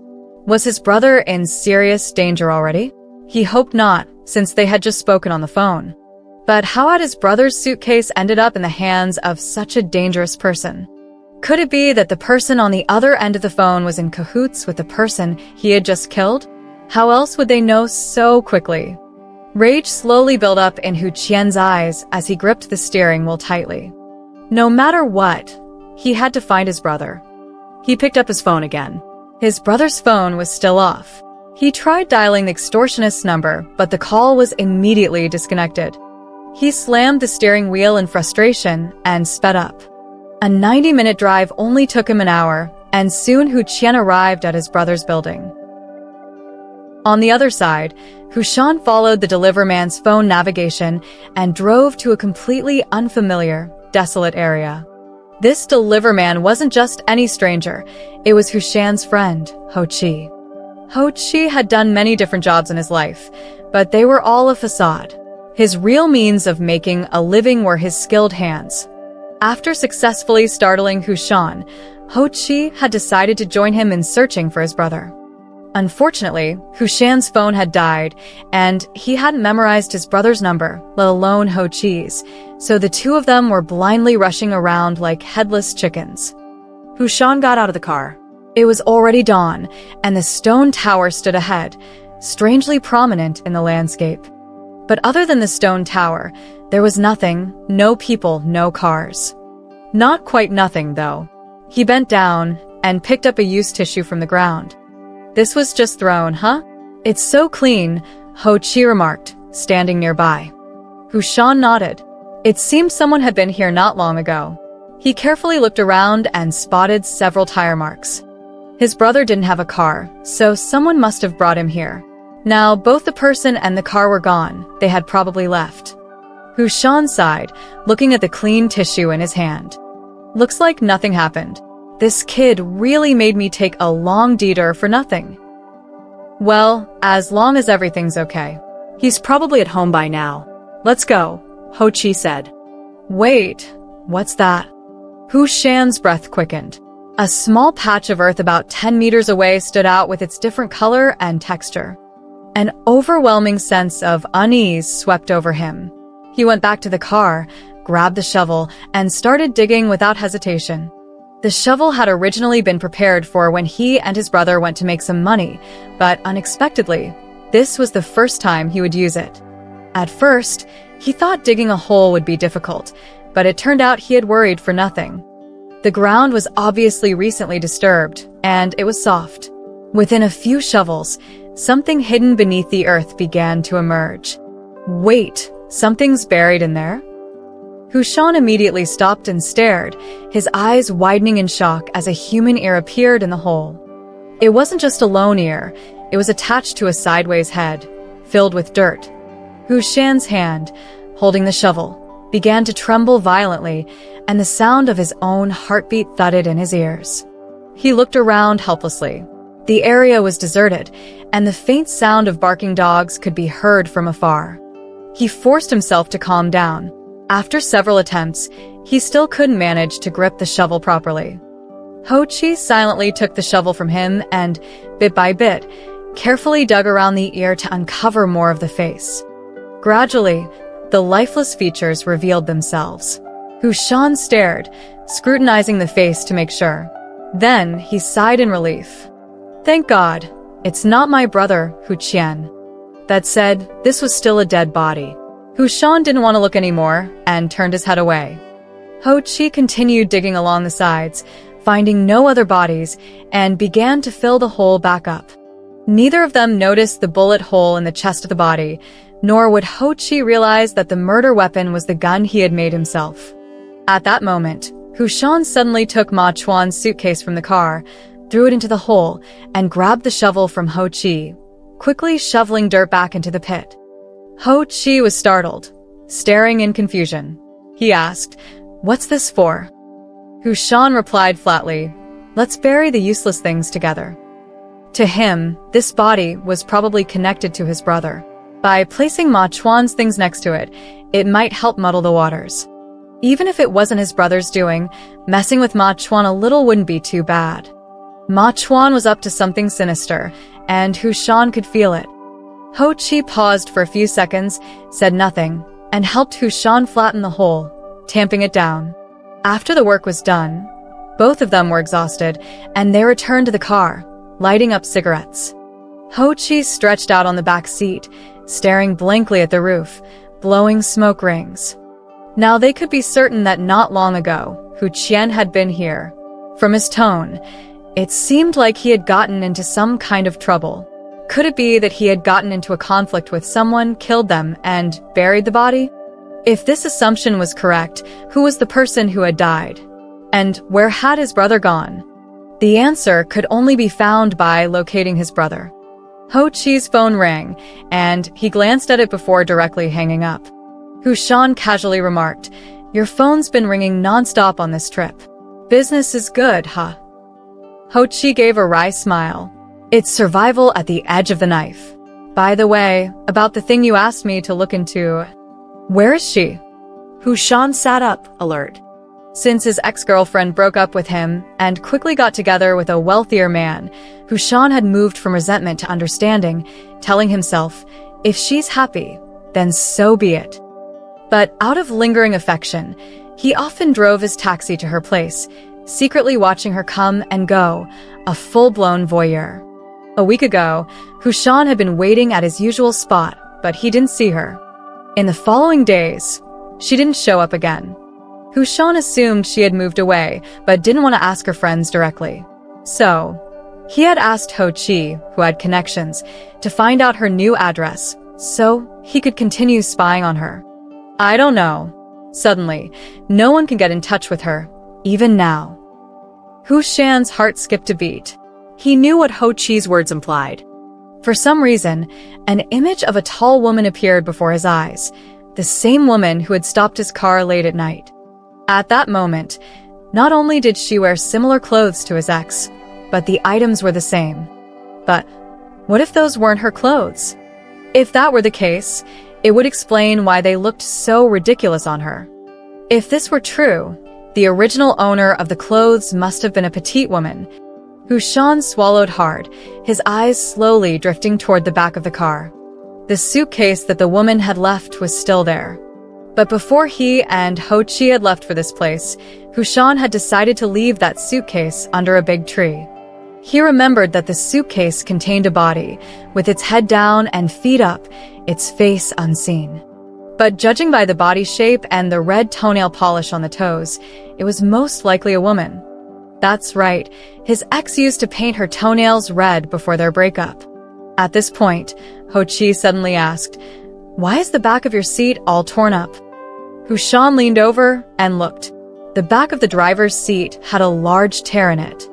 Was his brother in serious danger already? He hoped not, since they had just spoken on the phone. But how had his brother's suitcase ended up in the hands of such a dangerous person? Could it be that the person on the other end of the phone was in cahoots with the person he had just killed? How else would they know so quickly? Rage slowly built up in Hu Qian's eyes as he gripped the steering wheel tightly. No matter what, he had to find his brother. He picked up his phone again. His brother's phone was still off. He tried dialing the extortionist's number, but the call was immediately disconnected. He slammed the steering wheel in frustration and sped up. A 90-minute drive only took him an hour, and soon Hu Qian arrived at his brother's building. On the other side, Shan followed the deliverman's phone navigation and drove to a completely unfamiliar, desolate area. This deliverman wasn't just any stranger. It was Shan's friend, Ho Chi. Ho Chi had done many different jobs in his life, but they were all a facade. His real means of making a living were his skilled hands. After successfully startling Shan, Ho Chi had decided to join him in searching for his brother. Unfortunately, Shan's phone had died, and he hadn't memorized his brother's number, let alone Ho Chi's, so the two of them were blindly rushing around like headless chickens. Shan got out of the car. It was already dawn, and the stone tower stood ahead, strangely prominent in the landscape. But other than the stone tower, there was nothing, no people, no cars. Not quite nothing, though. He bent down and picked up a used tissue from the ground. This was just thrown, huh? It's so clean, Ho Chi remarked, standing nearby. Shan nodded. It seemed someone had been here not long ago. He carefully looked around and spotted several tire marks. His brother didn't have a car, so someone must have brought him here. Now, both the person and the car were gone. They had probably left. Shan sighed, looking at the clean tissue in his hand. Looks like nothing happened. This kid really made me take a long detour for nothing. Well, as long as everything's okay. He's probably at home by now. Let's go, Ho Chi said. Wait, what's that? Shan's breath quickened. A small patch of earth about 10 meters away stood out with its different color and texture. An overwhelming sense of unease swept over him. He went back to the car, grabbed the shovel, and started digging without hesitation. The shovel had originally been prepared for when he and his brother went to make some money, but unexpectedly, this was the first time he would use it. At first, he thought digging a hole would be difficult, but it turned out he had worried for nothing. The ground was obviously recently disturbed, and it was soft. Within a few shovels, something hidden beneath the earth began to emerge. Wait, something's buried in there? Shan immediately stopped and stared, his eyes widening in shock as a human ear appeared in the hole. It wasn't just a lone ear, it was attached to a sideways head, filled with dirt. Shan's hand, holding the shovel, began to tremble violently, and the sound of his own heartbeat thudded in his ears. He looked around helplessly. The area was deserted, and the faint sound of barking dogs could be heard from afar. He forced himself to calm down. After several attempts, he still couldn't manage to grip the shovel properly. Ho-Chi silently took the shovel from him and, bit by bit, carefully dug around the ear to uncover more of the face. Gradually, the lifeless features revealed themselves. Shan stared, scrutinizing the face to make sure. Then he sighed in relief. Thank God, it's not my brother, Qian. That said, this was still a dead body. Shan didn't want to look anymore and turned his head away. Ho-Chi continued digging along the sides, finding no other bodies, and began to fill the hole back up. Neither of them noticed the bullet hole in the chest of the body, nor would Ho-Chi realize that the murder weapon was the gun he had made himself. At that moment, Shan suddenly took Ma Chuan's suitcase from the car, threw it into the hole, and grabbed the shovel from Ho-Chi, quickly shoveling dirt back into the pit. Ho-Chi was startled, staring in confusion. He asked, "What's this for?" Shan replied flatly, "Let's bury the useless things together." To him, this body was probably connected to his brother. By placing Ma Chuan's things next to it, it might help muddle the waters. Even if it wasn't his brother's doing, messing with Ma Chuan a little wouldn't be too bad. Ma Chuan was up to something sinister, and Shan could feel it. Ho-Chi paused for a few seconds, said nothing, and helped Shan flatten the hole, tamping it down. After the work was done, both of them were exhausted, and they returned to the car, lighting up cigarettes. Ho-Chi stretched out on the back seat, staring blankly at the roof, blowing smoke rings. Now they could be certain that not long ago, Qian had been here. From his tone, it seemed like he had gotten into some kind of trouble. Could it be that he had gotten into a conflict with someone, killed them, and buried the body? If this assumption was correct, who was the person who had died? And where had his brother gone? The answer could only be found by locating his brother. Ho-Chi's phone rang, and he glanced at it before directly hanging up. Shan casually remarked, "Your phone's been ringing nonstop on this trip. Business is good, huh?" Ho-Chi gave a wry smile. "It's survival at the edge of the knife. By the way, about the thing you asked me to look into, where is she?" Shan sat up, alert. Since his ex-girlfriend broke up with him and quickly got together with a wealthier man, Shan had moved from resentment to understanding, telling himself, if she's happy, then so be it. But out of lingering affection, he often drove his taxi to her place, secretly watching her come and go, a full-blown voyeur. A week ago, Shan had been waiting at his usual spot, but he didn't see her. In the following days, she didn't show up again. Shan assumed she had moved away, but didn't want to ask her friends directly. So, he had asked Ho-Chi, who had connections, to find out her new address, so he could continue spying on her. I don't know. Suddenly, no one can get in touch with her, even now. Shan's heart skipped a beat. He knew what Ho-Chi's words implied. For some reason, an image of a tall woman appeared before his eyes, the same woman who had stopped his car late at night. At that moment, not only did she wear similar clothes to his ex, but the items were the same. But what if those weren't her clothes? If that were the case, it would explain why they looked so ridiculous on her. If this were true, The original owner of the clothes must have been a petite woman, who Shan swallowed hard, his eyes slowly drifting toward the back of the car. The suitcase that the woman had left was still there. But before he and Ho-chi had left for this place, Shan had decided to leave that suitcase under a big tree. He remembered that the suitcase contained a body, with its head down and feet up, its face unseen. But judging by the body shape and the red toenail polish on the toes, it was most likely a woman. That's right, his ex used to paint her toenails red before their breakup. At this point, Ho-chi suddenly asked, "Why is the back of your seat all torn up?" Shan leaned over and looked. The back of the driver's seat had a large tear in it.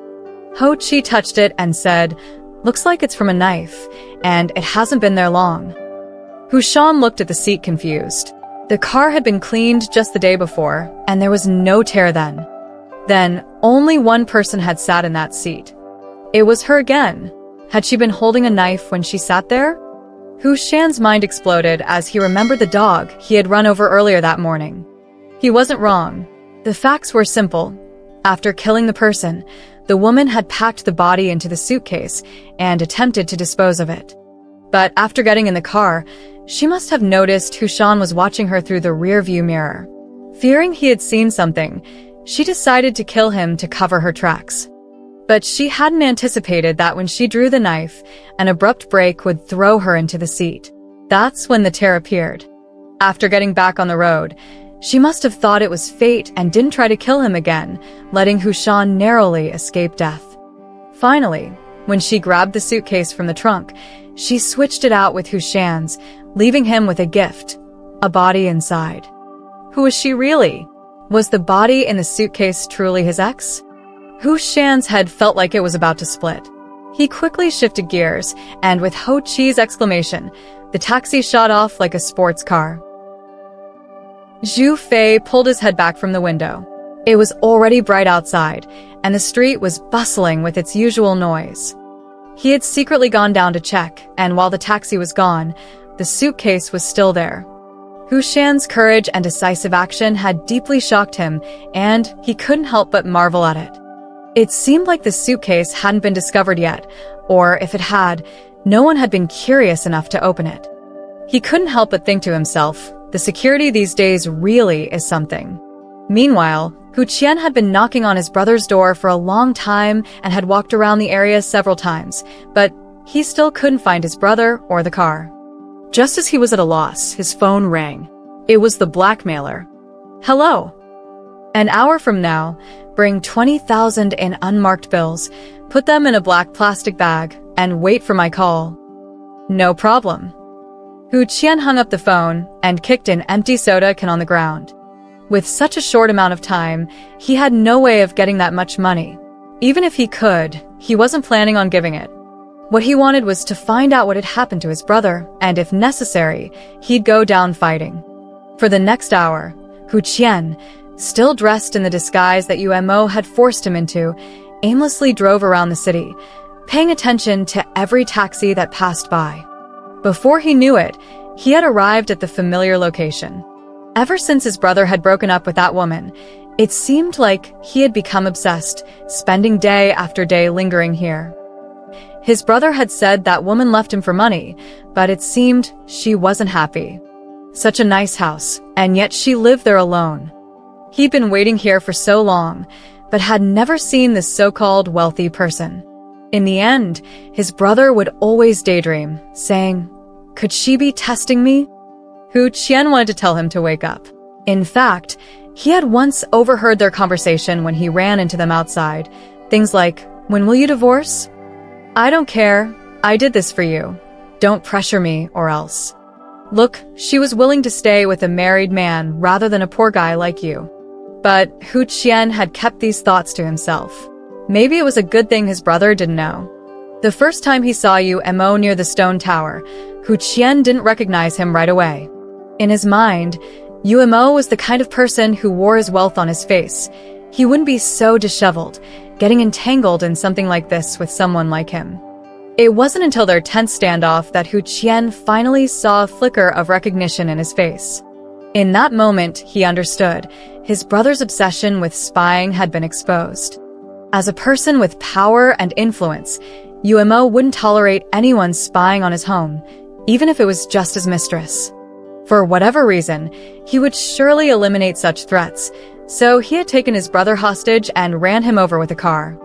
Ho-chi touched it and said, "Looks like it's from a knife, and it hasn't been there long." Shan looked at the seat confused. The car had been cleaned just the day before, and there was no tear then. Then, only one person had sat in that seat. It was her again. Had she been holding a knife when she sat there? Shan's mind exploded as he remembered the dog he had run over earlier that morning. He wasn't wrong. The facts were simple. After killing the person, the woman had packed the body into the suitcase and attempted to dispose of it. But after getting in the car, she must have noticed Shan was watching her through the rearview mirror. Fearing he had seen something, she decided to kill him to cover her tracks. But she hadn't anticipated that when she drew the knife, an abrupt break would throw her into the seat. That's when the tear appeared. After getting back on the road, she must have thought it was fate and didn't try to kill him again, letting Shan narrowly escape death. Finally, when she grabbed the suitcase from the trunk, she switched it out with Shan's, leaving him with a gift, a body inside. Who was she really? Was the body in the suitcase truly his ex? Shan's head felt like it was about to split. He quickly shifted gears, and with Ho-chi's exclamation, the taxi shot off like a sports car. Zhu Fei pulled his head back from the window. It was already bright outside, and the street was bustling with its usual noise. He had secretly gone down to check, and while the taxi was gone, the suitcase was still there. Shan's courage and decisive action had deeply shocked him, and he couldn't help but marvel at it. It seemed like the suitcase hadn't been discovered yet, or if it had, no one had been curious enough to open it. He couldn't help but think to himself, the security these days really is something. Meanwhile, Qian had been knocking on his brother's door for a long time and had walked around the area several times, but he still couldn't find his brother or the car. Just as he was at a loss, his phone rang. It was the blackmailer. "Hello. An hour from now, bring 20,000 in unmarked bills, put them in a black plastic bag, and wait for my call." "No problem." Qian hung up the phone and kicked an empty soda can on the ground. With such a short amount of time, he had no way of getting that much money. Even if he could, he wasn't planning on giving it. What he wanted was to find out what had happened to his brother, and if necessary, he'd go down fighting. For the next hour, Qian, still dressed in the disguise that Umo had forced him into, aimlessly drove around the city, paying attention to every taxi that passed by. Before he knew it, he had arrived at the familiar location. Ever since his brother had broken up with that woman, it seemed like he had become obsessed, spending day after day lingering here. His brother had said that woman left him for money, but it seemed she wasn't happy. Such a nice house, and yet she lived there alone. He'd been waiting here for so long, but had never seen this so-called wealthy person. In the end, his brother would always daydream, saying, "Could she be testing me?" Qian wanted to tell him to wake up. In fact, he had once overheard their conversation when he ran into them outside. Things like, "When will you divorce?" "I don't care. I did this for you. Don't pressure me or else." Look, she was willing to stay with a married man rather than a poor guy like you. But Qian had kept these thoughts to himself. Maybe it was a good thing his brother didn't know. The first time he saw Umo near the stone tower, Qian didn't recognize him right away. In his mind, Umo was the kind of person who wore his wealth on his face. He wouldn't be so disheveled, getting entangled in something like this with someone like him. It wasn't until their tense standoff that Qian finally saw a flicker of recognition in his face. In that moment, he understood. His brother's obsession with spying had been exposed. As a person with power and influence, Umo wouldn't tolerate anyone spying on his home, even if it was just his mistress. For whatever reason, he would surely eliminate such threats, so he had taken his brother hostage and ran him over with a car.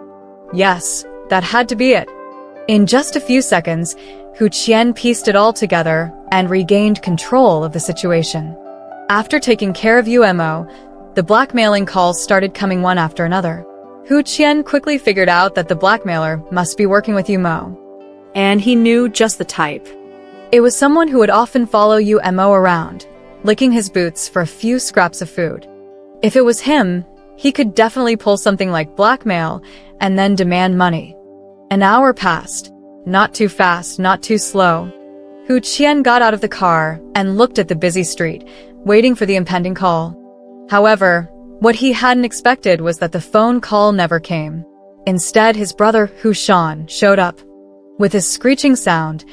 Yes, that had to be it. In just a few seconds, Hu Qian pieced it all together and regained control of the situation. After taking care of Umo, the blackmailing calls started coming one after another. Hu Qian quickly figured out that the blackmailer must be working with Umo. And he knew just the type. It was someone who would often follow Umo around, licking his boots for a few scraps of food. If it was him, he could definitely pull something like blackmail and then demand money. An hour passed. Not too fast, not too slow. Hu Qian got out of the car and looked at the busy street, waiting for the impending call. However, what he hadn't expected was that the phone call never came. Instead, his brother, Shan, showed up. With a screeching sound,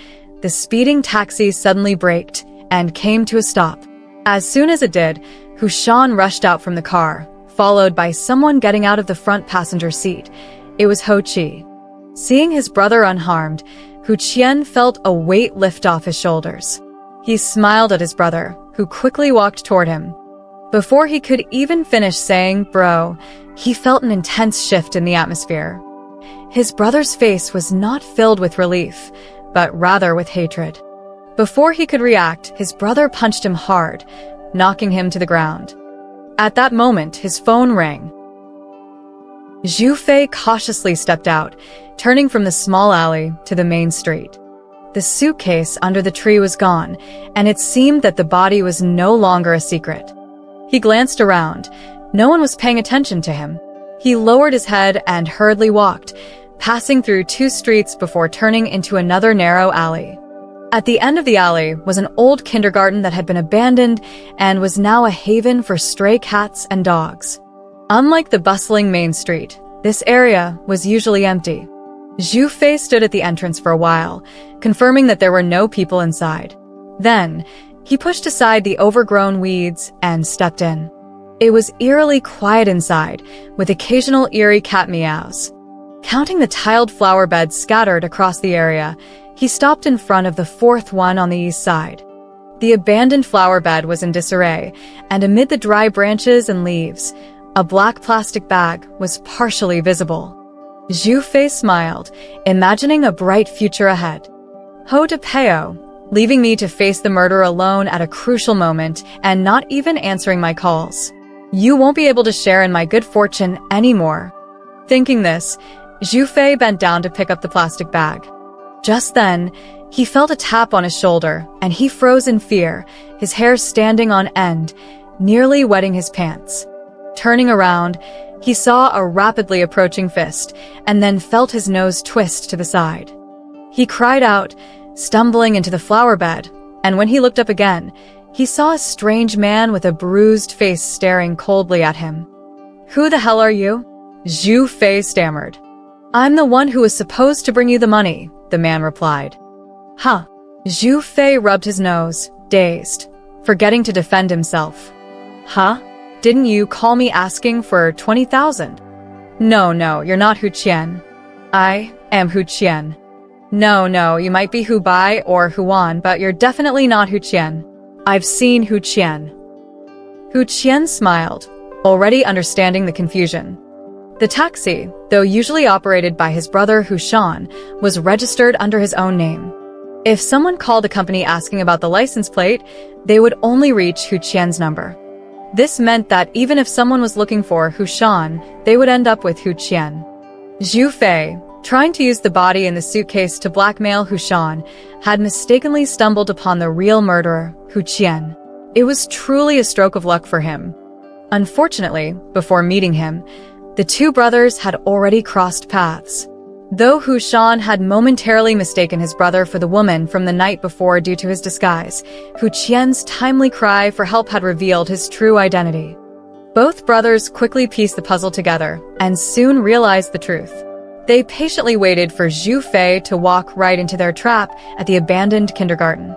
the speeding taxi suddenly braked and came to a stop. As soon as it did, Shan rushed out from the car, followed by someone getting out of the front passenger seat. It was Ho Chi. Seeing his brother unharmed, Hu Qian felt a weight lift off his shoulders. He smiled at his brother, who quickly walked toward him. Before he could even finish saying, "Bro," he felt an intense shift in the atmosphere. His brother's face was not filled with relief, but rather with hatred. Before he could react, his brother punched him hard, knocking him to the ground. At that moment, his phone rang. Zhu Fei cautiously stepped out, turning from the small alley to the main street. The suitcase under the tree was gone, and it seemed that the body was no longer a secret. He glanced around. No one was paying attention to him. He lowered his head and hurriedly walked, passing through 2 streets before turning into another narrow alley. At the end of the alley was an old kindergarten that had been abandoned and was now a haven for stray cats and dogs. Unlike the bustling main street, this area was usually empty. Zhu Fei stood at the entrance for a while, confirming that there were no people inside. Then, he pushed aside the overgrown weeds and stepped in. It was eerily quiet inside, with occasional eerie cat meows. Counting the tiled flower beds scattered across the area, he stopped in front of the 4th one on the east side. The abandoned flower bed was in disarray, and amid the dry branches and leaves, a black plastic bag was partially visible. Zhu Fei smiled, imagining a bright future ahead. Ho de Peo, leaving me to face the murder alone at a crucial moment and not even answering my calls. You won't be able to share in my good fortune anymore. Thinking this, Zhu Fei bent down to pick up the plastic bag. Just then, he felt a tap on his shoulder, and he froze in fear, his hair standing on end, nearly wetting his pants. Turning around, he saw a rapidly approaching fist, and then felt his nose twist to the side. He cried out, stumbling into the flower bed, and when he looked up again, he saw a strange man with a bruised face staring coldly at him. "Who the hell are you?" Zhu Fei stammered. "I'm the one who was supposed to bring you the money," the man replied. "Huh." Zhu Fei rubbed his nose, dazed, forgetting to defend himself. "Huh? Didn't you call me asking for 20,000? No, you're not Hu Qian. I am Hu Qian. No, you might be Hu Bai or Huan, but you're definitely not Hu Qian. I've seen Hu Qian." Hu Qian smiled, already understanding the confusion. The taxi, though usually operated by his brother Shan, was registered under his own name. If someone called a company asking about the license plate, they would only reach Hu Qian's number. This meant that even if someone was looking for Shan, they would end up with Hu Qian. Zhu Fei, trying to use the body in the suitcase to blackmail Shan, had mistakenly stumbled upon the real murderer, Hu Qian. It was truly a stroke of luck for him. Unfortunately, before meeting him, the 2 brothers had already crossed paths. Though Shan had momentarily mistaken his brother for the woman from the night before due to his disguise, Hu Qian's timely cry for help had revealed his true identity. Both brothers quickly pieced the puzzle together and soon realized the truth. They patiently waited for Zhu Fei to walk right into their trap at the abandoned kindergarten.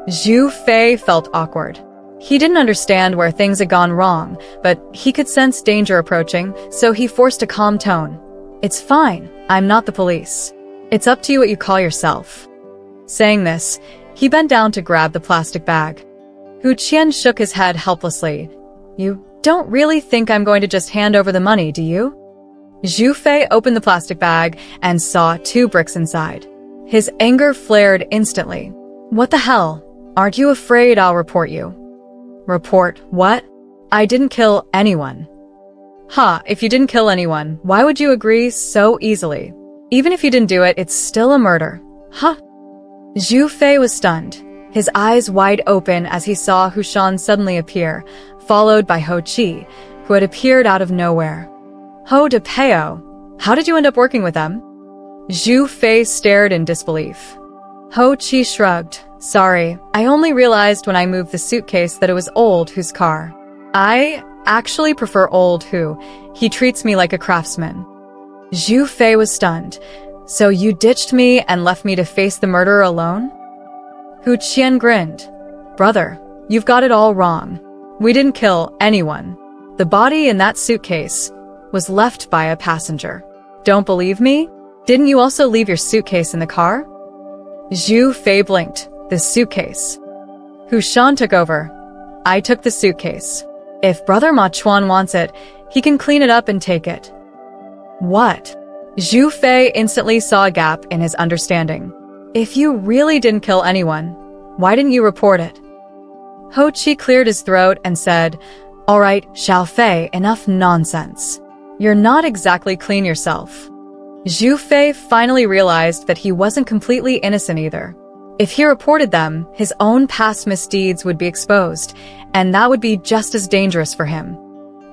Zhu Fei felt awkward. He didn't understand where things had gone wrong, but he could sense danger approaching, so he forced a calm tone. "It's fine. I'm not the police. It's up to you what you call yourself." Saying this, he bent down to grab the plastic bag. Hu Qian shook his head helplessly. "You don't really think I'm going to just hand over the money, do you?" Zhu Fei opened the plastic bag and saw 2 bricks inside. His anger flared instantly. "What the hell? Aren't you afraid I'll report you?" "Report what? I didn't kill anyone." "Ha, if you didn't kill anyone, why would you agree so easily? Even if you didn't do it, it's still a murder." "Huh?" Zhu Fei was stunned, his eyes wide open as he saw Hu Shan suddenly appear, followed by Ho Chi, who had appeared out of nowhere. "Ho de Peo, how did you end up working with them?" Zhu Fei stared in disbelief. Ho Chi shrugged. "Sorry, I only realized when I moved the suitcase that it was Old Hu's car. I actually prefer Old Hu. He treats me like a craftsman." Zhu Fei was stunned. "So you ditched me and left me to face the murderer alone?" Hu Qian grinned. "Brother, you've got it all wrong. We didn't kill anyone. The body in that suitcase was left by a passenger. Don't believe me? Didn't you also leave your suitcase in the car?" Zhu Fei blinked. "The suitcase." Hu Shan took over. "I took the suitcase. If Brother Ma Chuan wants it, he can clean it up and take it." "What?" Zhu Fei instantly saw a gap in his understanding. "If you really didn't kill anyone, why didn't you report it?" Ho Chi cleared his throat and said, "All right, Xiao Fei, enough nonsense. You're not exactly clean yourself." Zhu Fei finally realized that he wasn't completely innocent either. If he reported them, his own past misdeeds would be exposed, and that would be just as dangerous for him.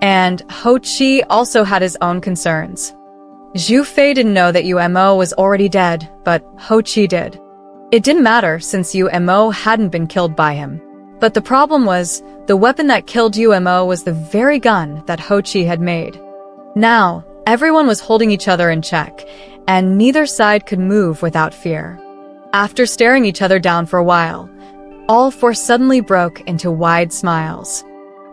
And Ho Chi also had his own concerns. Zhu Fei didn't know that UMO was already dead, but Ho Chi did. It didn't matter since UMO hadn't been killed by him. But the problem was, the weapon that killed UMO was the very gun that Ho Chi had made. Now, everyone was holding each other in check, and neither side could move without fear. After staring each other down for a while, all 4 suddenly broke into wide smiles.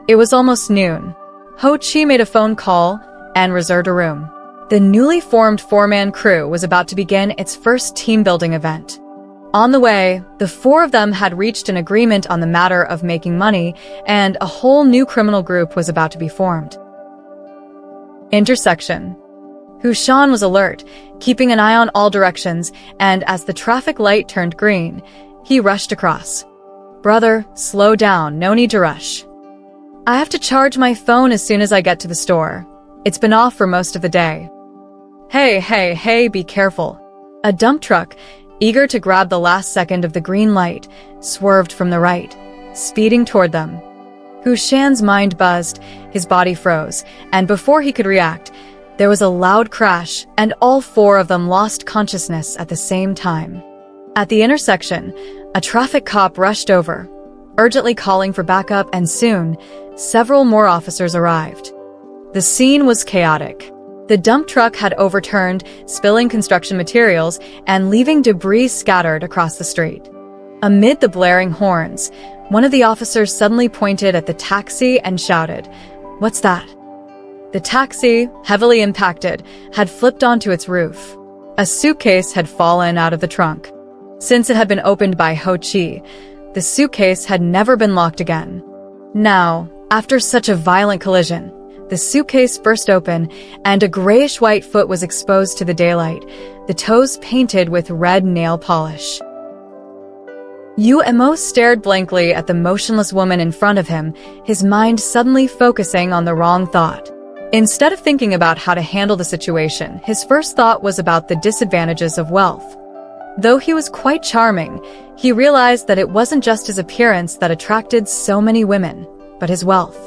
It was almost noon. Ho Chi made a phone call and reserved a room. The newly formed 4-man crew was about to begin its first team-building event. On the way, the 4 of them had reached an agreement on the matter of making money, and a whole new criminal group was about to be formed. Intersection. Hu Shan was alert, keeping an eye on all directions, and as the traffic light turned green, he rushed across. "Brother, slow down, no need to rush. I have to charge my phone as soon as I get to the store. It's been off for most of the day." Hey, be careful." A dump truck, eager to grab the last second of the green light, swerved from the right, speeding toward them. Hu Shan's mind buzzed, his body froze, and before he could react, there was a loud crash, and all 4 of them lost consciousness at the same time. At the intersection, a traffic cop rushed over, urgently calling for backup, and soon, several more officers arrived. The scene was chaotic. The dump truck had overturned, spilling construction materials and leaving debris scattered across the street. Amid the blaring horns, one of the officers suddenly pointed at the taxi and shouted, "What's that?" The taxi, heavily impacted, had flipped onto its roof. A suitcase had fallen out of the trunk. Since it had been opened by Ho Chi, the suitcase had never been locked again. Now, after such a violent collision, the suitcase burst open, and a grayish-white foot was exposed to the daylight, the toes painted with red nail polish. UMO stared blankly at the motionless woman in front of him, his mind suddenly focusing on the wrong thought. Instead of thinking about how to handle the situation, his first thought was about the disadvantages of wealth. Though he was quite charming, he realized that it wasn't just his appearance that attracted so many women, but his wealth.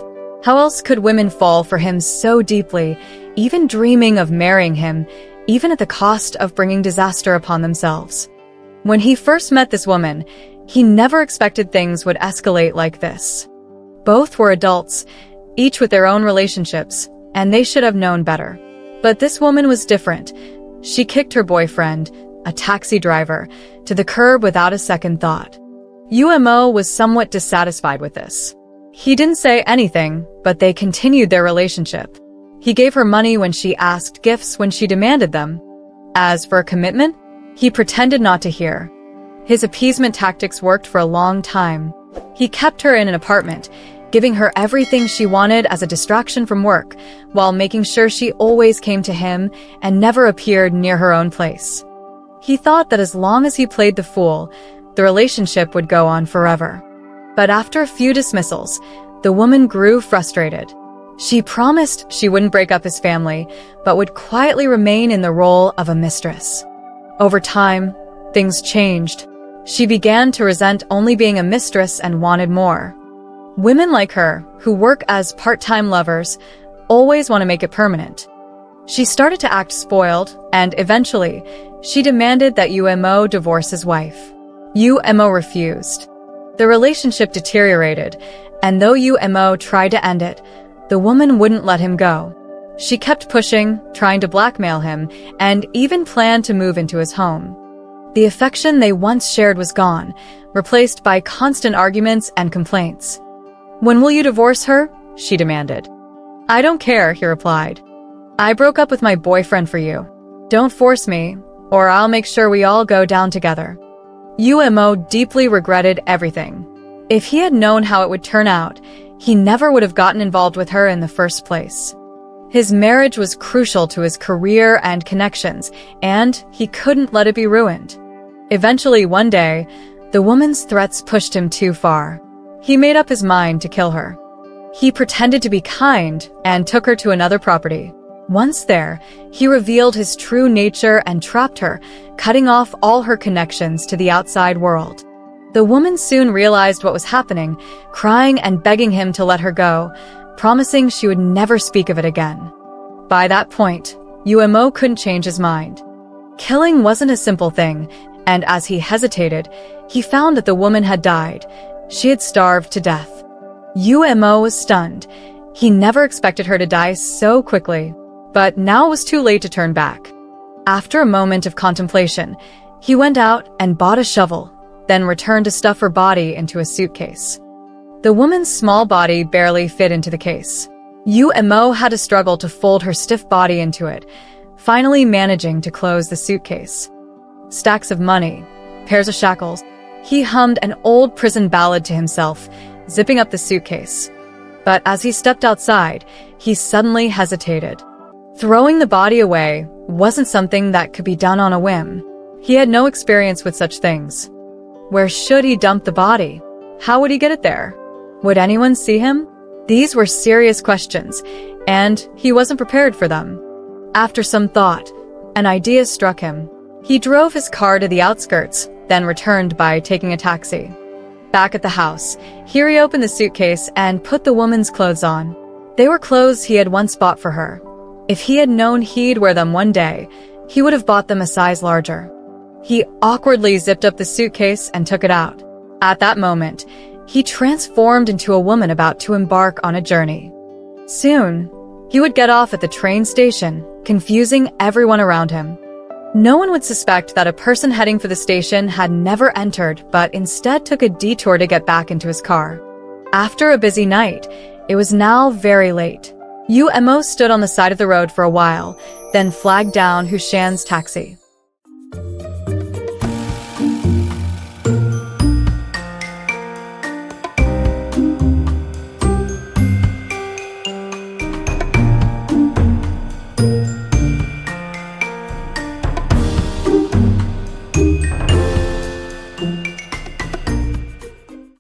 How else could women fall for him so deeply, even dreaming of marrying him, even at the cost of bringing disaster upon themselves? When he first met this woman, he never expected things would escalate like this. Both were adults, each with their own relationships, and they should have known better. But this woman was different. She kicked her boyfriend, a taxi driver, to the curb without a second thought. UMO was somewhat dissatisfied with this. He didn't say anything, but they continued their relationship. He gave her money when she asked, gifts when she demanded them. As for a commitment, he pretended not to hear. His appeasement tactics worked for a long time. He kept her in an apartment, giving her everything she wanted as a distraction from work, while making sure she always came to him and never appeared near her own place. He thought that as long as he played the fool, the relationship would go on forever. But after a few dismissals, the woman grew frustrated. She promised she wouldn't break up his family, but would quietly remain in the role of a mistress. Over time, things changed. She began to resent only being a mistress and wanted more. Women like her, who work as part-time lovers, always want to make it permanent. She started to act spoiled, and eventually, she demanded that UMO divorce his wife. UMO refused. The relationship deteriorated, and though UMO tried to end it, the woman wouldn't let him go. She kept pushing, trying to blackmail him, and even planned to move into his home. The affection they once shared was gone, replaced by constant arguments and complaints. "When will you divorce her?" she demanded. "I don't care," he replied. "I broke up with my boyfriend for you. Don't force me, or I'll make sure we all go down together." UMO deeply regretted everything. If he had known how it would turn out, he never would have gotten involved with her in the first place. His marriage was crucial to his career and connections, and he couldn't let it be ruined. Eventually, one day, the woman's threats pushed him too far. He made up his mind to kill her. He pretended to be kind and took her to another property. Once there, he revealed his true nature and trapped her, cutting off all her connections to the outside world. The woman soon realized what was happening, crying and begging him to let her go, promising she would never speak of it again. By that point, UMO couldn't change his mind. Killing wasn't a simple thing, and as he hesitated, he found that the woman had died. She had starved to death. UMO was stunned. He never expected her to die so quickly, but now it was too late to turn back. After a moment of contemplation, he went out and bought a shovel, then returned to stuff her body into a suitcase. The woman's small body barely fit into the case. UMO had to struggle to fold her stiff body into it, finally managing to close the suitcase. Stacks of money, pairs of shackles. He hummed an old prison ballad to himself, zipping up the suitcase. But as he stepped outside, he suddenly hesitated. Throwing the body away wasn't something that could be done on a whim. He had no experience with such things. Where should he dump the body? How would he get it there? Would anyone see him? These were serious questions, and he wasn't prepared for them. After some thought, an idea struck him. He drove his car to the outskirts, then returned by taking a taxi. Back at the house, he reopened the suitcase and put the woman's clothes on. They were clothes he had once bought for her. If he had known he'd wear them one day, he would have bought them a size larger. He awkwardly zipped up the suitcase and took it out. At that moment, he transformed into a woman about to embark on a journey. Soon, he would get off at the train station, confusing everyone around him. No one would suspect that a person heading for the station had never entered, but instead took a detour to get back into his car. After a busy night, it was now very late. UMO stood on the side of the road for a while, then flagged down Shan's taxi.